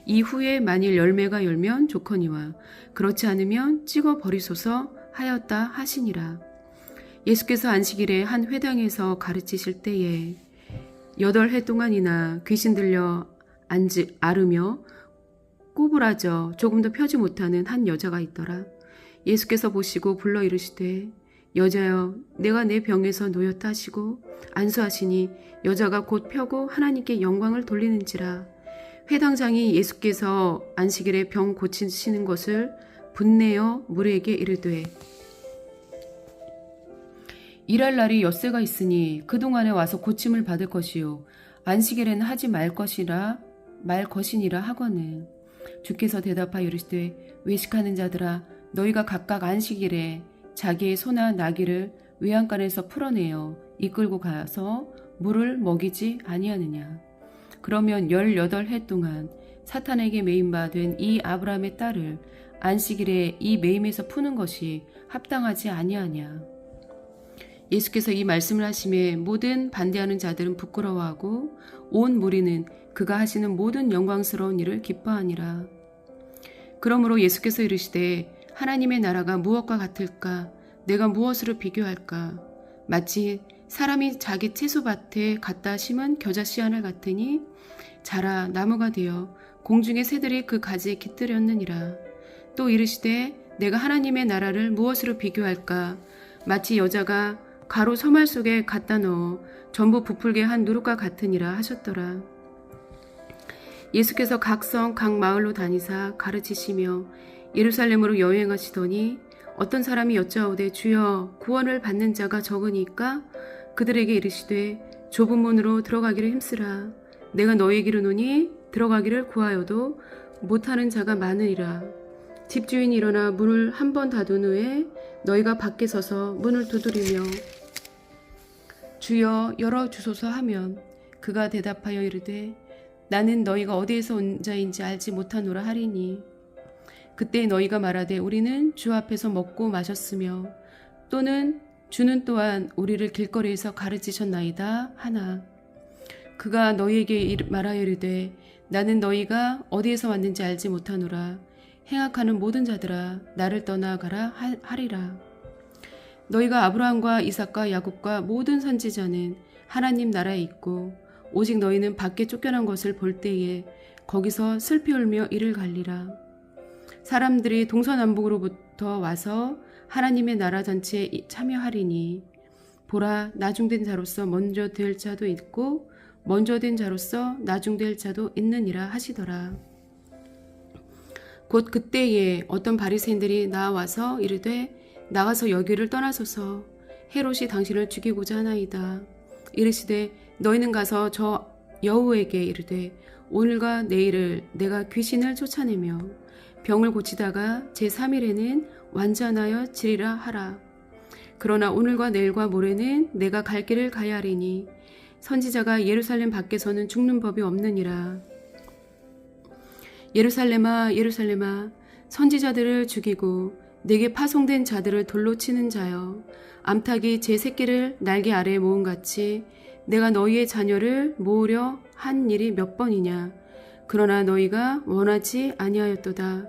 이후에 만일 열매가 열면 좋거니와 그렇지 않으면 찍어 버리소서 하였다 하시니라. 예수께서 안식일에 한 회당에서 가르치실 때에 8해 동안이나 귀신 들려 앓으며 꼬부라져 조금도 펴지 못하는 한 여자가 있더라. 예수께서 보시고 불러 이르시되 여자여 내가 내 병에서 놓였다 하시고 안수하시니 여자가 곧 펴고 하나님께 영광을 돌리는지라. 회당장이 예수께서 안식일에 병 고치시는 것을 분내어 무리에게 이르되 일할 날이 엿새가 있으니 그동안에 와서 고침을 받을 것이요 안식일에는 하지 말 것이니라 하거늘. 주께서 대답하여 이르시되 외식하는 자들아 너희가 각각 안식일에 자기의 소나 나귀를 외양간에서 풀어내어 이끌고 가서 물을 먹이지 아니하느냐. 그러면 18해 동안 사탄에게 매임바 된 이 아브라함의 딸을 안식일에 이 매임에서 푸는 것이 합당하지 아니하냐. 예수께서 이 말씀을 하심에 모든 반대하는 자들은 부끄러워하고 온 무리는 그가 하시는 모든 영광스러운 일을 기뻐하니라. 그러므로 예수께서 이르시되 하나님의 나라가 무엇과 같을까? 내가 무엇으로 비교할까? 마치 사람이 자기 채소밭에 갖다 심은 겨자씨 하나 같으니 자라 나무가 되어 공중의 새들이 그 가지에 깃들였느니라. 또 이르시되 내가 하나님의 나라를 무엇으로 비교할까? 마치 여자가 가루 서말 속에 갖다 넣어 전부 부풀게 한 누룩과 같으니라 하셨더라. 예수께서 각 성 각 마을로 다니사 가르치시며 예루살렘으로 여행하시더니 어떤 사람이 여짜오되 주여 구원을 받는 자가 적으니까 그들에게 이르시되 좁은 문으로 들어가기를 힘쓰라. 내가 너희에게 이르노니 들어가기를 구하여도 못하는 자가 많으리라. 집주인이 일어나 문을 한 번 닫은 후에 너희가 밖에 서서 문을 두드리며 주여 열어주소서 하면 그가 대답하여 이르되 나는 너희가 어디에서 온 자인지 알지 못하노라 하리니 그때 너희가 말하되 우리는 주 앞에서 먹고 마셨으며 또는 주는 또한 우리를 길거리에서 가르치셨나이다 하나 그가 너희에게 말하여 이르되 나는 너희가 어디에서 왔는지 알지 못하노라. 행악하는 모든 자들아 나를 떠나가라 하리라. 너희가 아브라함과 이삭과 야곱과 모든 선지자는 하나님 나라에 있고 오직 너희는 밖에 쫓겨난 것을 볼 때에 거기서 슬피 울며 이를 갈리라. 사람들이 동서남북으로부터 와서 하나님의 나라 잔치에 참여하리니 보라 나중된 자로서 먼저 될 자도 있고 먼저 된 자로서 나중될 자도 있느니라 하시더라. 곧 그때에 어떤 바리새인들이 나와서 이르되 나가서 여기를 떠나소서 헤롯이 당신을 죽이고자 하나이다. 이르시되 너희는 가서 저 여우에게 이르되 오늘과 내일을 내가 귀신을 쫓아내며 병을 고치다가 제3일에는 완전하여 지리라 하라. 그러나 오늘과 내일과 모레는 내가 갈 길을 가야 하리니 선지자가 예루살렘 밖에서는 죽는 법이 없느니라. 예루살렘아 예루살렘아 선지자들을 죽이고 내게 파송된 자들을 돌로 치는 자여 암탉이 제 새끼를 날개 아래에 모음같이 내가 너희의 자녀를 모으려 한 일이 몇 번이냐. 그러나 너희가 원하지 아니하였도다.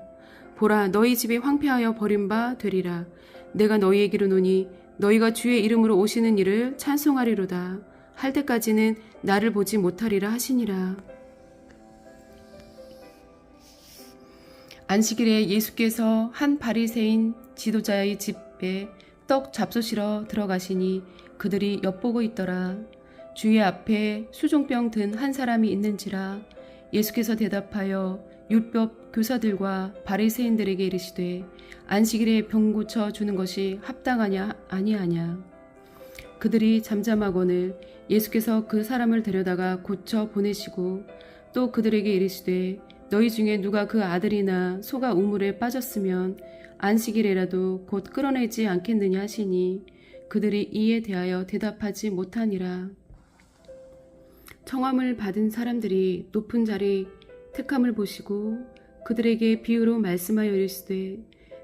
보라 너희 집이 황폐하여 버림바 되리라. 내가 너희에게 이르노니 너희가 주의 이름으로 오시는 일을 찬송하리로다. 할 때까지는 나를 보지 못하리라 하시니라. 안식일에 예수께서 한 바리새인 지도자의 집에 떡 잡수시러 들어가시니 그들이 엿보고 있더라. 주의 앞에 수종병 든 한 사람이 있는지라. 예수께서 대답하여 율법 교사들과 바리새인들에게 이르시되 안식일에 병 고쳐 주는 것이 합당하냐 아니하냐. 그들이 잠잠하거늘 예수께서 그 사람을 데려다가 고쳐 보내시고 또 그들에게 이르시되 너희 중에 누가 그 아들이나 소가 우물에 빠졌으면 안식일에라도 곧 끌어내지 않겠느냐 하시니 그들이 이에 대하여 대답하지 못하니라. 청함을 받은 사람들이 높은 자리 택함을 보시고 그들에게 비유로 말씀하여 이르시되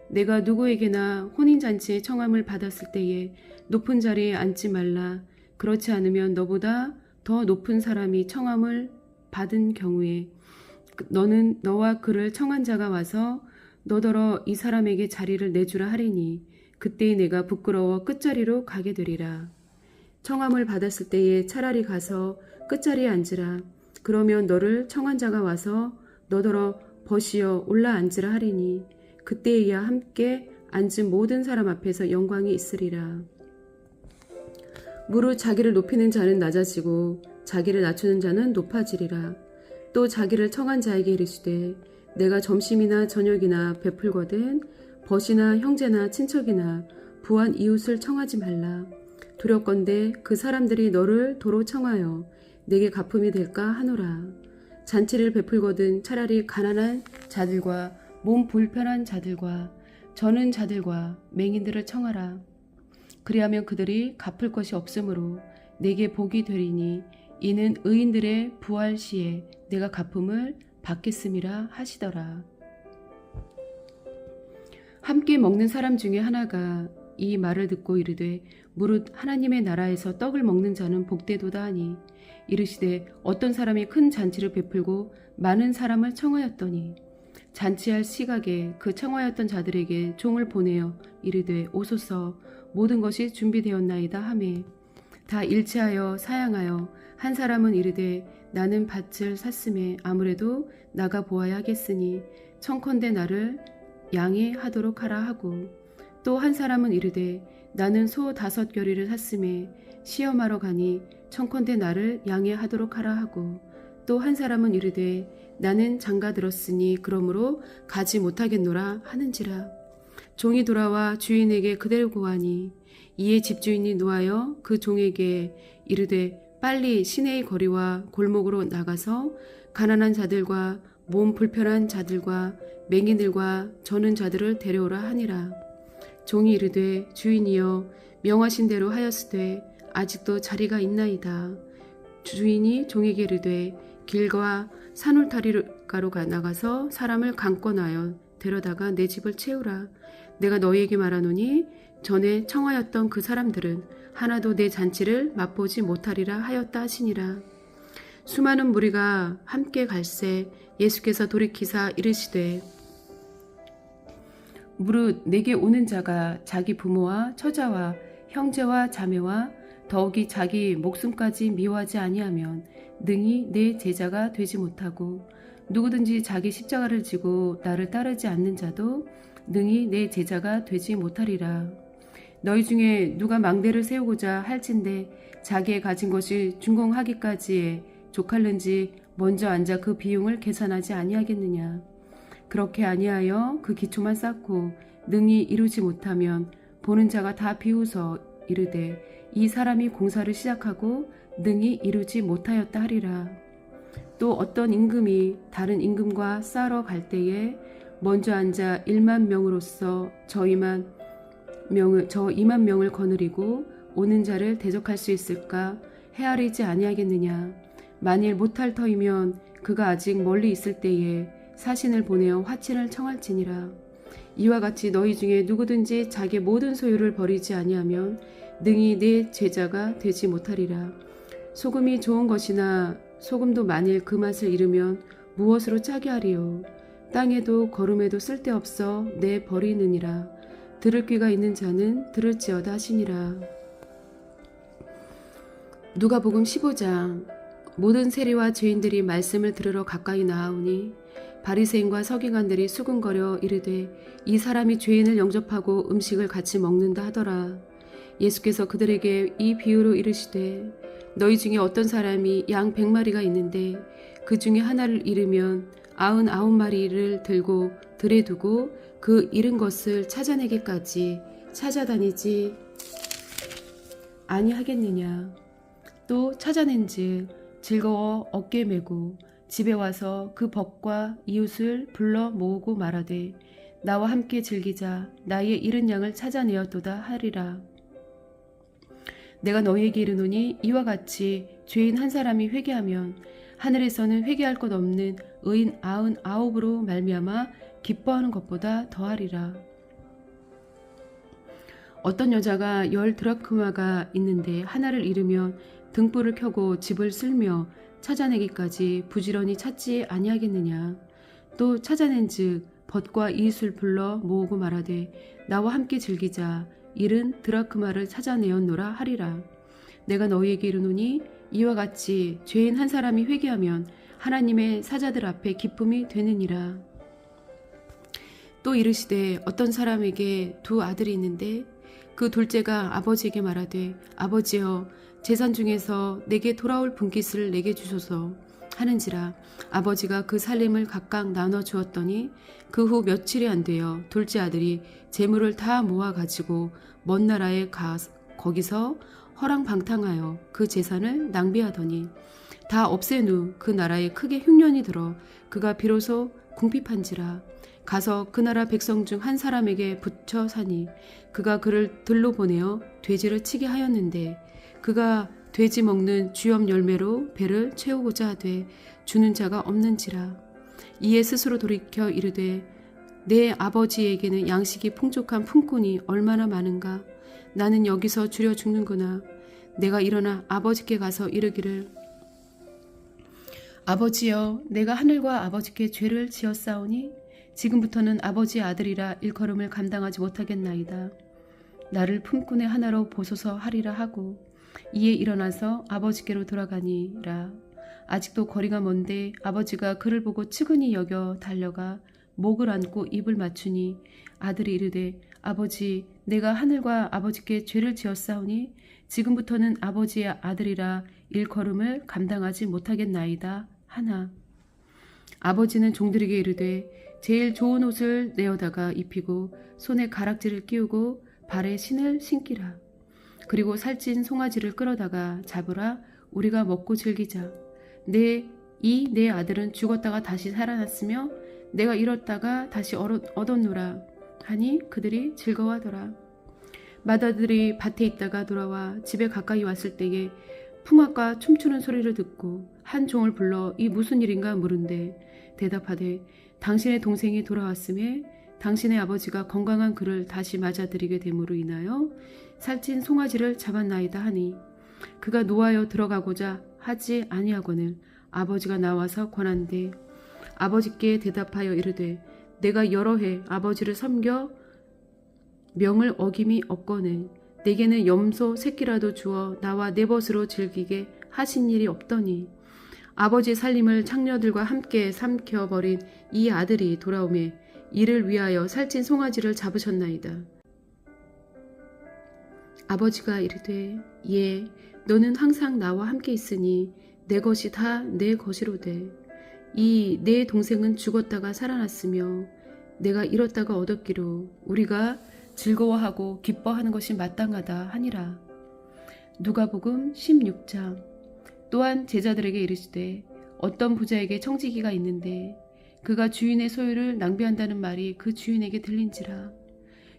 내가 누구에게나 혼인잔치에 청함을 받았을 때에 높은 자리에 앉지 말라. 그렇지 않으면 너보다 더 높은 사람이 청함을 받은 경우에 너는 너와 그를 청한 자가 와서 너더러 이 사람에게 자리를 내주라 하리니 그때 내가 부끄러워 끝자리로 가게 되리라. 청함을 받았을 때에 차라리 가서 끝자리에 앉으라. 그러면 너를 청한 자가 와서 너더러 벗이어 올라 앉으라 하리니 그때에야 함께 앉은 모든 사람 앞에서 영광이 있으리라. 무릇 자기를 높이는 자는 낮아지고 자기를 낮추는 자는 높아지리라. 또 자기를 청한 자에게 이르시되 내가 점심이나 저녁이나 베풀거든 벗이나 형제나 친척이나 부한 이웃을 청하지 말라. 두렵건대 그 사람들이 너를 도로 청하여 내게 갚음이 될까 하노라. 잔치를 베풀거든 차라리 가난한 자들과 몸 불편한 자들과 저는 자들과 맹인들을 청하라. 그리하면 그들이 갚을 것이 없으므로 내게 복이 되리니 이는 의인들의 부활 시에 내가 갚음을 받겠음이라 하시더라. 함께 먹는 사람 중에 하나가 이 말을 듣고 이르되 무릇 하나님의 나라에서 떡을 먹는 자는 복되도다 하니 이르시되 어떤 사람이 큰 잔치를 베풀고 많은 사람을 청하였더니 잔치할 시각에 그 청하였던 자들에게 종을 보내어 이르되 오소서 모든 것이 준비되었나이다 하매 다 일치하여 사양하여 한 사람은 이르되 나는 밭을 샀음에 아무래도 나가 보아야 하겠으니 청컨대 나를 양해하도록 하라 하고, 또 한 사람은 이르되 나는 소 5겨리를 샀음에 시험하러 가니 청컨대 나를 양해하도록 하라 하고, 또 한 사람은 이르되 나는 장가 들었으니 그러므로 가지 못하겠노라 하는지라. 종이 돌아와 주인에게 그대로 고하니, 이에 집주인이 노하여 그 종에게 이르되 빨리 시내의 거리와 골목으로 나가서 가난한 자들과 몸 불편한 자들과 맹인들과 저는 자들을 데려오라 하니라. 종이 이르되 주인이여 명하신 대로 하였으되 아직도 자리가 있나이다. 주인이 종에게 이르되 길과 산울타리가로 나가서 사람을 강권하여 데려다가 내 집을 채우라. 내가 너희에게 말하노니 전에 청하였던 그 사람들은 하나도 내 잔치를 맛보지 못하리라 하였다 하시니라. 수많은 무리가 함께 갈새 예수께서 돌이키사 이르시되 무릇 내게 오는 자가 자기 부모와 처자와 형제와 자매와 더욱이 자기 목숨까지 미워하지 아니하면 능히 내 제자가 되지 못하고, 누구든지 자기 십자가를 지고 나를 따르지 않는 자도 능히 내 제자가 되지 못하리라. 너희 중에 누가 망대를 세우고자 할진대 자기의 가진 것이 준공하기까지에 족할는지 먼저 앉아 그 비용을 계산하지 아니하겠느냐. 그렇게 아니하여 그 기초만 쌓고 능히 이루지 못하면 보는 자가 다 비웃어 이르되 이 사람이 공사를 시작하고 능히 이루지 못하였다 하리라. 또 어떤 임금이 다른 임금과 싸러 갈 때에 먼저 앉아 1만 명으로서 저 2만 명을 거느리고 오는 자를 대적할 수 있을까 헤아리지 아니하겠느냐. 만일 못할 터이면 그가 아직 멀리 있을 때에 사신을 보내어 화친을 청할지니라. 이와 같이 너희 중에 누구든지 자기 모든 소유를 버리지 아니하면 능히 내 제자가 되지 못하리라. 소금이 좋은 것이나 소금도 만일 그 맛을 잃으면 무엇으로 짜게 하리요. 땅에도 거름에도 쓸데없어 내 버리느니라. 들을 귀가 있는 자는 들을지어다 하시니라. 누가복음 15장. 모든 세리와 죄인들이 말씀을 들으러 가까이 나아오니 바리새인과 서기관들이 수군거려 이르되 이 사람이 죄인을 영접하고 음식을 같이 먹는다 하더라. 예수께서 그들에게 이 비유로 이르시되 너희 중에 어떤 사람이 양 100마리가 있는데 그 중에 하나를 잃으면 99마리를 들고 들에 두고 그 잃은 것을 찾아내기까지 찾아다니지 아니하겠느냐. 또 찾아낸즉 즐거워 어깨 메고 집에 와서 그 벗과 이웃을 불러 모으고 말하되 나와 함께 즐기자. 나의 잃은 양을 찾아내었도다 하리라. 내가 너희에게 이르노니 이와 같이 죄인 한 사람이 회개하면 하늘에서는 회개할 것 없는 의인 99으로 말미암아 기뻐하는 것보다 더하리라. 어떤 여자가 10드라크마가 있는데 하나를 잃으면 등불을 켜고 집을 쓸며 찾아내기까지 부지런히 찾지 아니하겠느냐. 또 찾아낸즉 벗과 이웃을 불러 모으고 말하되 나와 함께 즐기자. 잃은 드라크마를 찾아내었노라 하리라. 내가 너희에게 이르노니 이와 같이 죄인 한 사람이 회개하면 하나님의 사자들 앞에 기쁨이 되느니라. 또 이르시되 어떤 사람에게 2 아들이 있는데 그 둘째가 아버지에게 말하되 아버지여 재산 중에서 내게 돌아올 분깃을 내게 주소서 하는지라. 아버지가 그 살림을 각각 나눠 주었더니 그 후 며칠이 안 되어 둘째 아들이 재물을 다 모아 가지고 먼 나라에 거기서 허랑방탕하여 그 재산을 낭비하더니 다 없앤 후 그 나라에 크게 흉년이 들어 그가 비로소 궁핍한지라. 가서 그 나라 백성 중 한 사람에게 붙여 사니 그가 그를 들로 보내어 돼지를 치게 하였는데 그가 돼지 먹는 주염 열매로 배를 채우고자 하되 주는 자가 없는지라. 이에 스스로 돌이켜 이르되 내 아버지에게는 양식이 풍족한 품꾼이 얼마나 많은가. 나는 여기서 줄여 죽는구나. 내가 일어나 아버지께 가서 이르기를 아버지여 내가 하늘과 아버지께 죄를 지었사오니 지금부터는 아버지의 아들이라 일컬음을 감당하지 못하겠나이다. 나를 품꾼의 하나로 보소서 하리라 하고 이에 일어나서 아버지께로 돌아가니라. 아직도 거리가 먼데 아버지가 그를 보고 측은히 여겨 달려가 목을 안고 입을 맞추니 아들이 이르되 아버지 내가 하늘과 아버지께 죄를 지었사오니 지금부터는 아버지의 아들이라 일걸음을 감당하지 못하겠나이다 하나. 아버지는 종들에게 이르되 제일 좋은 옷을 내어다가 입히고 손에 가락지를 끼우고 발에 신을 신기라. 그리고 살찐 송아지를 끌어다가 잡으라. 우리가 먹고 즐기자. 내 아들은 죽었다가 다시 살아났으며 내가 잃었다가 다시 얻었노라 하니 그들이 즐거워하더라. 맏아들이 밭에 있다가 돌아와 집에 가까이 왔을 때에 풍악과 춤추는 소리를 듣고 한 종을 불러 이 무슨 일인가 물은데 대답하되 당신의 동생이 돌아왔음에 당신의 아버지가 건강한 그를 다시 맞아들이게 됨으로 인하여 살찐 송아지를 잡았나이다 하니 그가 노하여 들어가고자 하지 아니하거늘 아버지가 나와서 권한대 아버지께 대답하여 이르되 내가 여러 해 아버지를 섬겨 명을 어김이 없거늘 내게는 염소 새끼라도 주어 나와 내 벗으로 즐기게 하신 일이 없더니 아버지의 살림을 창녀들과 함께 삼켜버린 이 아들이 돌아오매 이를 위하여 살찐 송아지를 잡으셨나이다. 아버지가 이르되 예 너는 항상 나와 함께 있으니 내 것이 다 내 것이로되 이 내 동생은 죽었다가 살아났으며 내가 잃었다가 얻었기로 우리가 즐거워하고 기뻐하는 것이 마땅하다 하니라. 누가복음 16장. 또한 제자들에게 이르시되 어떤 부자에게 청지기가 있는데 그가 주인의 소유를 낭비한다는 말이 그 주인에게 들린지라.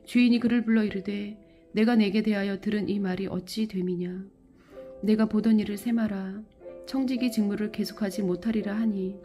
주인이 그를 불러 이르되 내가 내게 대하여 들은 이 말이 어찌 됨이냐. 내가 보던 일을 세마라. 청지기 직무를 계속하지 못하리라 하니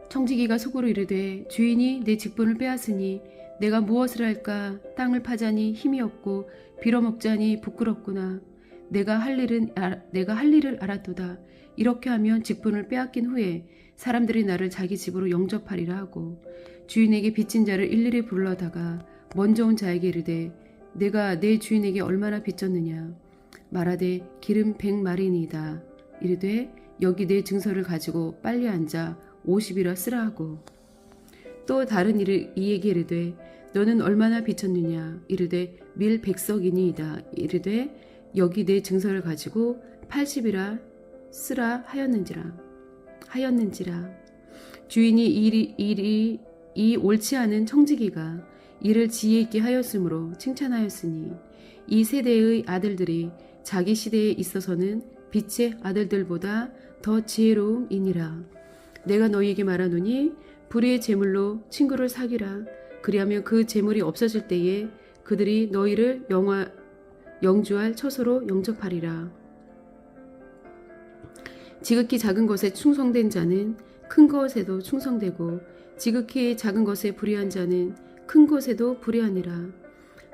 청지기가 속으로 이르되 주인이 내 직분을 빼앗으니 내가 무엇을 할까. 땅을 파자니 힘이 없고 빌어먹자니 부끄럽구나. 내가 할 일을 알았도다. 이렇게 하면 직분을 빼앗긴 후에 사람들이 나를 자기 집으로 영접하리라 하고 주인에게 빚진 자를 일일이 불러다가 먼저 온 자에게 이르되 내가 내 주인에게 얼마나 빚졌느냐. 말하되 기름 100마리니이다. 이르되 여기 내 증서를 가지고 빨리 앉아 50이라 쓰라 하고 또 다른 이에게 이르되 너는 얼마나 빚졌느냐. 이르되 밀 100석이니이다. 이르되 여기 내 증서를 가지고 80이라 쓰라 하였는지라. 주인이 이 옳지 않은 청지기가 이를 지혜 있게 하였으므로 칭찬하였으니 이 세대의 아들들이 자기 시대에 있어서는 빛의 아들들보다 더 지혜로움이니라. 내가 너희에게 말하노니 불의의 재물로 친구를 사귀라. 그리하면 그 재물이 없어질 때에 그들이 너희를 영주할 처소로 영접하리라. 지극히 작은 것에 충성된 자는 큰 것에도 충성되고 지극히 작은 것에 불의한 자는 큰 것에도 불의하니라.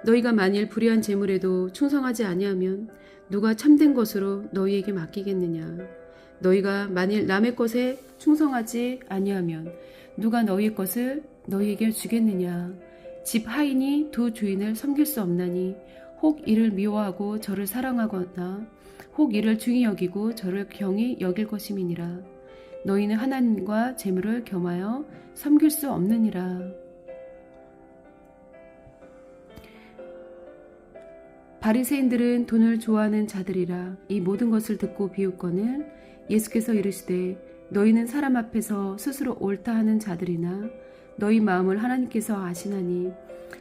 너희가 만일 불의한 재물에도 충성하지 아니하면 누가 참된 것으로 너희에게 맡기겠느냐. 너희가 만일 남의 것에 충성하지 아니하면 누가 너희의 것을 너희에게 주겠느냐. 집 하인이 두 주인을 섬길 수 없나니 혹 이를 미워하고 저를 사랑하거나 혹 이를 중히 여기고 저를 경히 여길 것임이니라. 너희는 하나님과 재물을 겸하여 섬길 수 없느니라. 바리새인들은 돈을 좋아하는 자들이라. 이 모든 것을 듣고 비웃거늘 예수께서 이르시되 너희는 사람 앞에서 스스로 옳다 하는 자들이나 너희 마음을 하나님께서 아시나니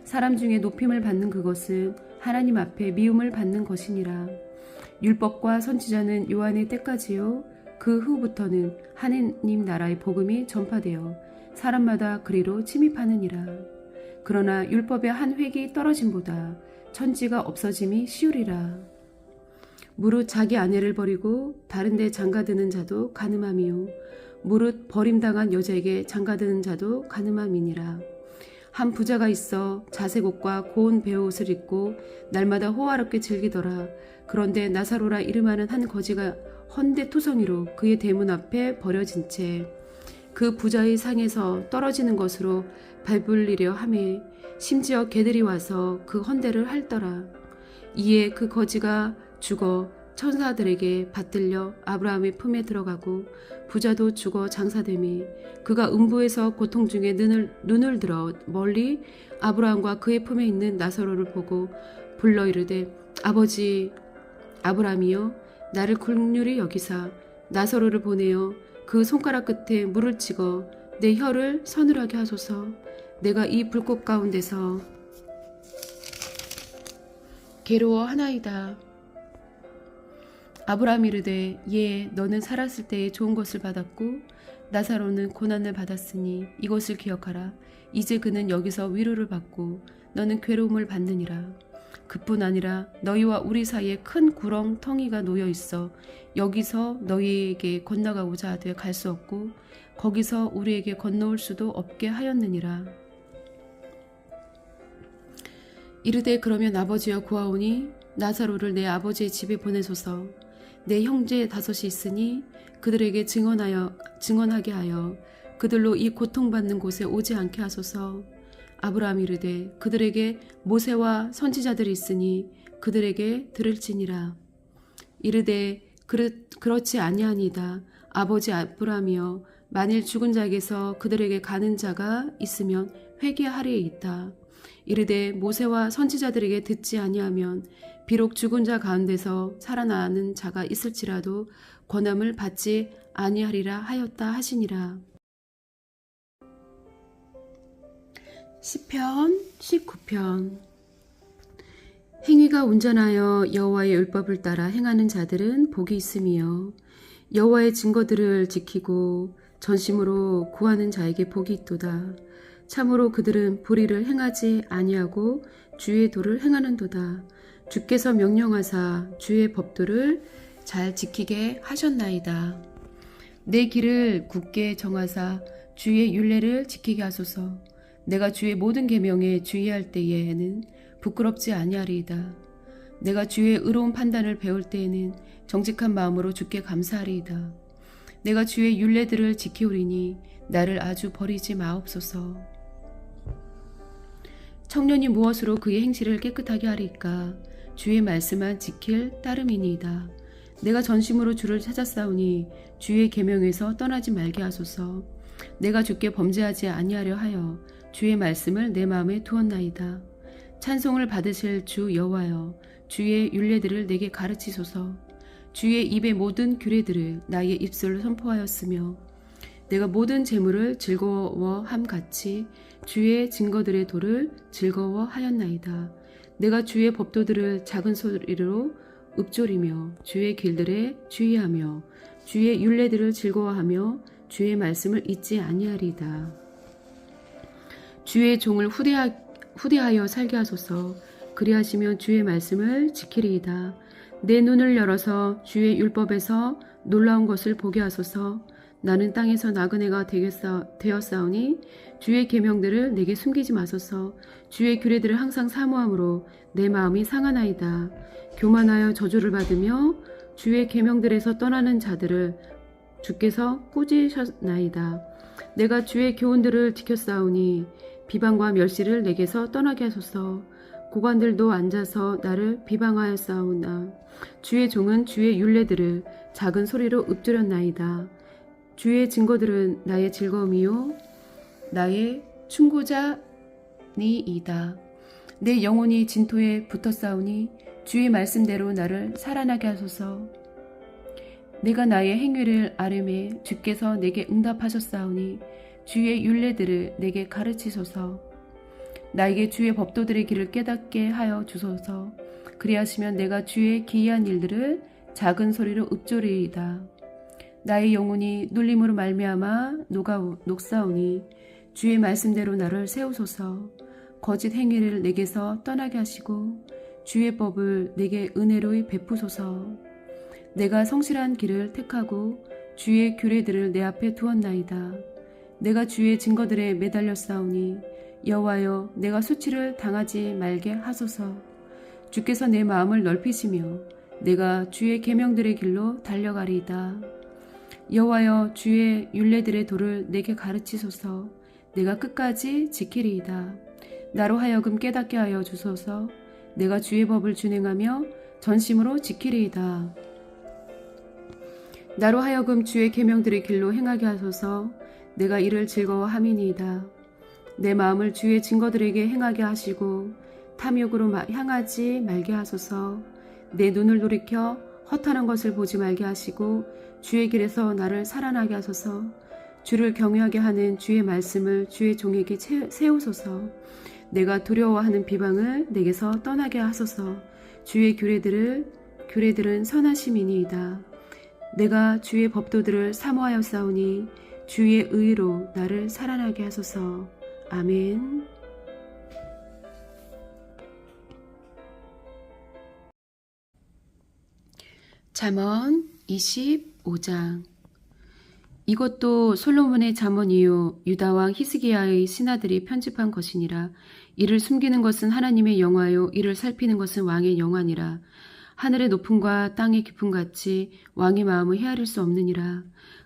사람 중에 높임을 받는 그것은 하나님 앞에 미움을 받는 것이니라. 율법과 선지자는 요한의 때까지요 그 후부터는 하느님 나라의 복음이 전파되어 사람마다 그리로 침입하느니라. 그러나 율법의 한 획이 떨어짐보다 천지가 없어짐이 쉬우리라. 무릇 자기 아내를 버리고 다른 데 장가드는 자도 간음함이요 무릇 버림당한 여자에게 장가드는 자도 간음함이니라. 한 부자가 있어 자색 옷과 고운 베옷을 입고 날마다 호화롭게 즐기더라. 그런데 나사로라 이름하는 한 거지가 헌데투성이로 그의 대문 앞에 버려진 채 그 부자의 상에서 떨어지는 것으로 밟으리려 하매 심지어 개들이 와서 그 헌데를 핥더라. 이에 그 거지가 죽어 천사들에게 받들려 아브라함의 품에 들어가고 부자도 죽어 장사되매 그가 음부에서 고통 중에 눈을 들어 멀리 아브라함과 그의 품에 있는 나사로를 보고 불러 이르되 아버지 아브라함이여 나를 긍휼히 여기사 나사로를 보내어 그 손가락 끝에 물을 찍어 내 혀를 서늘하게 하소서. 내가 이 불꽃 가운데서 괴로워하나이다. 아브라함이 이르되 예 너는 살았을 때에 좋은 것을 받았고 나사로는 고난을 받았으니 이것을 기억하라. 이제 그는 여기서 위로를 받고 너는 괴로움을 받느니라. 그뿐 아니라 너희와 우리 사이에 큰 구렁텅이가 놓여 있어 여기서 너희에게 건너가고자 하되 갈 수 없고 거기서 우리에게 건너올 수도 없게 하였느니라. 이르되 그러면 아버지여 구하오니 나사로를 내 아버지의 집에 보내소서. 내 형제 5이 있으니 그들에게 증언하게 하여 그들로 이 고통받는 곳에 오지 않게 하소서. 아브라함이 이르되 그들에게 모세와 선지자들이 있으니 그들에게 들을지니라. 이르되 그렇지 아니하니이다. 아버지 아브라함이여 만일 죽은 자에게서 그들에게 가는 자가 있으면 회개하리이다. 이르되 모세와 선지자들에게 듣지 아니하면 비록 죽은 자 가운데서 살아나는 자가 있을지라도 권함을 받지 아니하리라 하였다 하시니라. 시편 19편. 행위가 온전하여 여호와의 율법을 따라 행하는 자들은 복이 있으며 여호와의 증거들을 지키고 전심으로 구하는 자에게 복이 있도다. 참으로 그들은 불의를 행하지 아니하고 주의 도를 행하는도다. 주께서 명령하사 주의 법도를 잘 지키게 하셨나이다. 내 길을 굳게 정하사 주의 율례를 지키게 하소서. 내가 주의 모든 계명에 주의할 때에는 부끄럽지 아니하리이다. 내가 주의 의로운 판단을 배울 때에는 정직한 마음으로 주께 감사하리이다. 내가 주의 율례들을 지키오리니 나를 아주 버리지 마옵소서. 청년이 무엇으로 그의 행실을 깨끗하게 하리까? 주의 말씀만 지킬 따름이니이다. 내가 전심으로 주를 찾았사오니 주의 계명에서 떠나지 말게 하소서. 내가 주께 범죄하지 아니하려 하여 주의 말씀을 내 마음에 두었나이다. 찬송을 받으실 주 여호와여 주의 율례들을 내게 가르치소서. 주의 입의 모든 규례들을 나의 입술로 선포하였으며 내가 모든 재물을 즐거워함 같이 주의 증거들의 도를 즐거워하였나이다. 내가 주의 법도들을 작은 소리로 읊조리며 주의 길들에 주의하며 주의 율례들을 즐거워하며 주의 말씀을 잊지 아니하리이다. 주의 종을 후대하여 살게 하소서. 그리하시면 주의 말씀을 지키리이다. 내 눈을 열어서 주의 율법에서 놀라운 것을 보게 하소서. 나는 땅에서 나그네가 되었사오니 주의 계명들을 내게 숨기지 마소서. 주의 규례들을 항상 사모함으로 내 마음이 상하나이다. 교만하여 저주를 받으며 주의 계명들에서 떠나는 자들을 주께서 꾸짖으셨나이다. 내가 주의 교훈들을 지켰사오니 비방과 멸시를 내게서 떠나게 하소서. 고관들도 앉아서 나를 비방하였사오나 주의 종은 주의 율례들을 작은 소리로 읊조렸나이다. 주의 증거들은 나의 즐거움이요 나의 충고자니이다. 내 영혼이 진토에 붙었사오니 주의 말씀대로 나를 살아나게 하소서. 내가 나의 행위를 아뢰매 주께서 내게 응답하셨사오니 주의 율례들을 내게 가르치소서. 나에게 주의 법도들의 길을 깨닫게 하여 주소서. 그리하시면 내가 주의 기이한 일들을 작은 소리로 읊조리이다. 나의 영혼이 눌림으로 말미암아 녹사오니 주의 말씀대로 나를 세우소서. 거짓 행위를 내게서 떠나게 하시고 주의 법을 내게 은혜로 베푸소서. 내가 성실한 길을 택하고 주의 규례들을 내 앞에 두었나이다. 내가 주의 증거들에 매달렸사오니 여호와여 내가 수치를 당하지 말게 하소서. 주께서 내 마음을 넓히시며 내가 주의 계명들의 길로 달려가리이다. 여호와여 주의 율례들의 도를 내게 가르치소서. 내가 끝까지 지키리이다. 나로 하여금 깨닫게 하여 주소서. 내가 주의 법을 준행하며 전심으로 지키리이다. 나로 하여금 주의 계명들의 길로 행하게 하소서. 내가 이를 즐거워함이니이다. 내 마음을 주의 증거들에게 행하게 하시고 탐욕으로 향하지 말게 하소서. 내 눈을 돌이켜 허탄한 것을 보지 말게 하시고 주의 길에서 나를 살아나게 하소서. 주를 경외하게 하는 주의 말씀을 주의 종에게 세우소서. 내가 두려워하는 비방을 내게서 떠나게 하소서. 주의 규례들은 선하심이니이다. 내가 주의 법도들을 사모하여 싸우니 주의 의로 나를 살아나게 하소서. 아멘. 잠언 25장. 이것도 솔로몬의 잠언이요 유다 왕 히스기야의 신하들이 편집한 것이니라. 이를 숨기는 것은 하나님의 영화요 이를 살피는 것은 왕의 영화니라. 하늘의 높음과 땅의 깊음 같이 왕의 마음을 헤아릴 수 없느니라.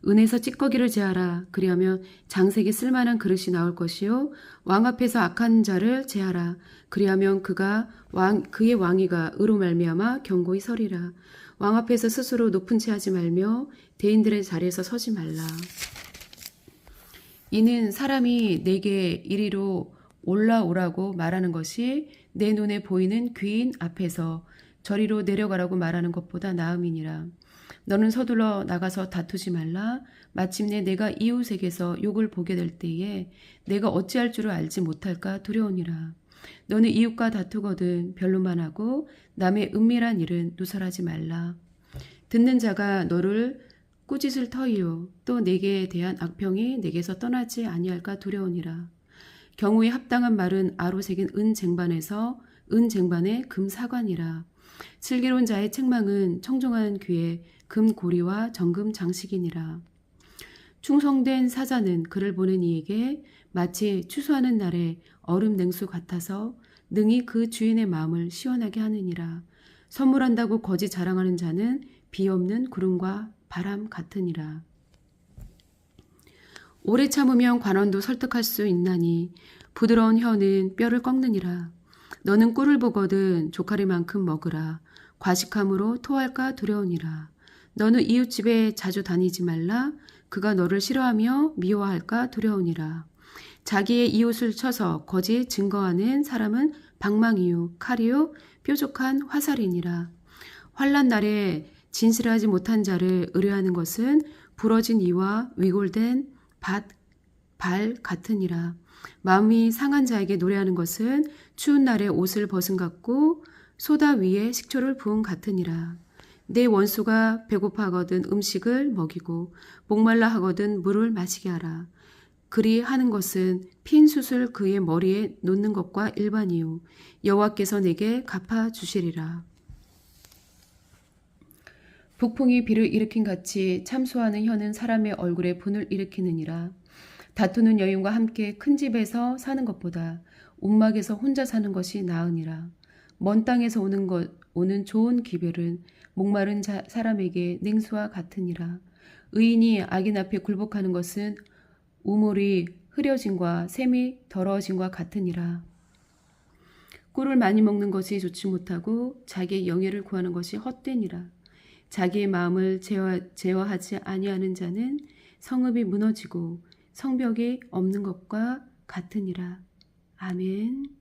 은에서 찌꺼기를 제하라. 그리하면 장색이 쓸만한 그릇이 나올 것이요 왕 앞에서 악한 자를 제하라. 그리하면 그의 왕위가 의로 말미암아 견고히 서리라. 왕 앞에서 스스로 높은 채 하지 말며 대인들의 자리에서 서지 말라. 이는 사람이 내게 이리로 올라오라고 말하는 것이 내 눈에 보이는 귀인 앞에서 저리로 내려가라고 말하는 것보다 나음이니라. 너는 서둘러 나가서 다투지 말라. 마침내 내가 이웃에게서 욕을 보게 될 때에 내가 어찌할 줄을 알지 못할까 두려우니라. 너는 이웃과 다투거든 변론만 하고 남의 은밀한 일은 누설하지 말라. 듣는 자가 너를 꾸짖을 터이요 또 내게 대한 악평이 내게서 떠나지 아니할까 두려우니라. 경우에 합당한 말은 아로 새긴 은 쟁반에서 은 쟁반에 금 사관이라. 슬기로운 자의 책망은 청종한 귀에 금 고리와 정금 장식이니라. 충성된 사자는 그를 보는 이에게 마치 추수하는 날에 얼음 냉수 같아서 능히 그 주인의 마음을 시원하게 하느니라. 선물한다고 거짓 자랑하는 자는 비 없는 구름과 바람 같으니라. 오래 참으면 관원도 설득할 수 있나니 부드러운 혀는 뼈를 꺾느니라. 너는 꿀을 보거든 조카리만큼 먹으라. 과식함으로 토할까 두려우니라. 너는 이웃집에 자주 다니지 말라. 그가 너를 싫어하며 미워할까 두려우니라. 자기의 이웃을 쳐서 거짓 증거하는 사람은 방망이요 칼이요 뾰족한 화살이니라. 환난 날에 진실하지 못한 자를 의뢰하는 것은 부러진 이와 위골된 발 같으니라. 마음이 상한 자에게 노래하는 것은 추운 날에 옷을 벗은 같고 소다 위에 식초를 부은 같으니라. 내 원수가 배고파하거든 음식을 먹이고 목말라 하거든 물을 마시게 하라. 그리 하는 것은 핀 숯을 그의 머리에 놓는 것과 일반이요 여호와께서 내게 갚아주시리라. 북풍이 비를 일으킨 같이 참소하는 혀는 사람의 얼굴에 분을 일으키느니라. 다투는 여인과 함께 큰 집에서 사는 것보다 움막에서 혼자 사는 것이 나으니라. 먼 땅에서 오는 좋은 기별은 목마른 사람에게 냉수와 같으니라. 의인이 악인 앞에 굴복하는 것은 우물이 흐려짐과 샘이 더러워짐과 같으니라. 꿀을 많이 먹는 것이 좋지 못하고 자기의 영예를 구하는 것이 헛되니라. 자기의 마음을 제어하지 아니하는 자는 성읍이 무너지고 성벽이 없는 것과 같으니라. 아멘.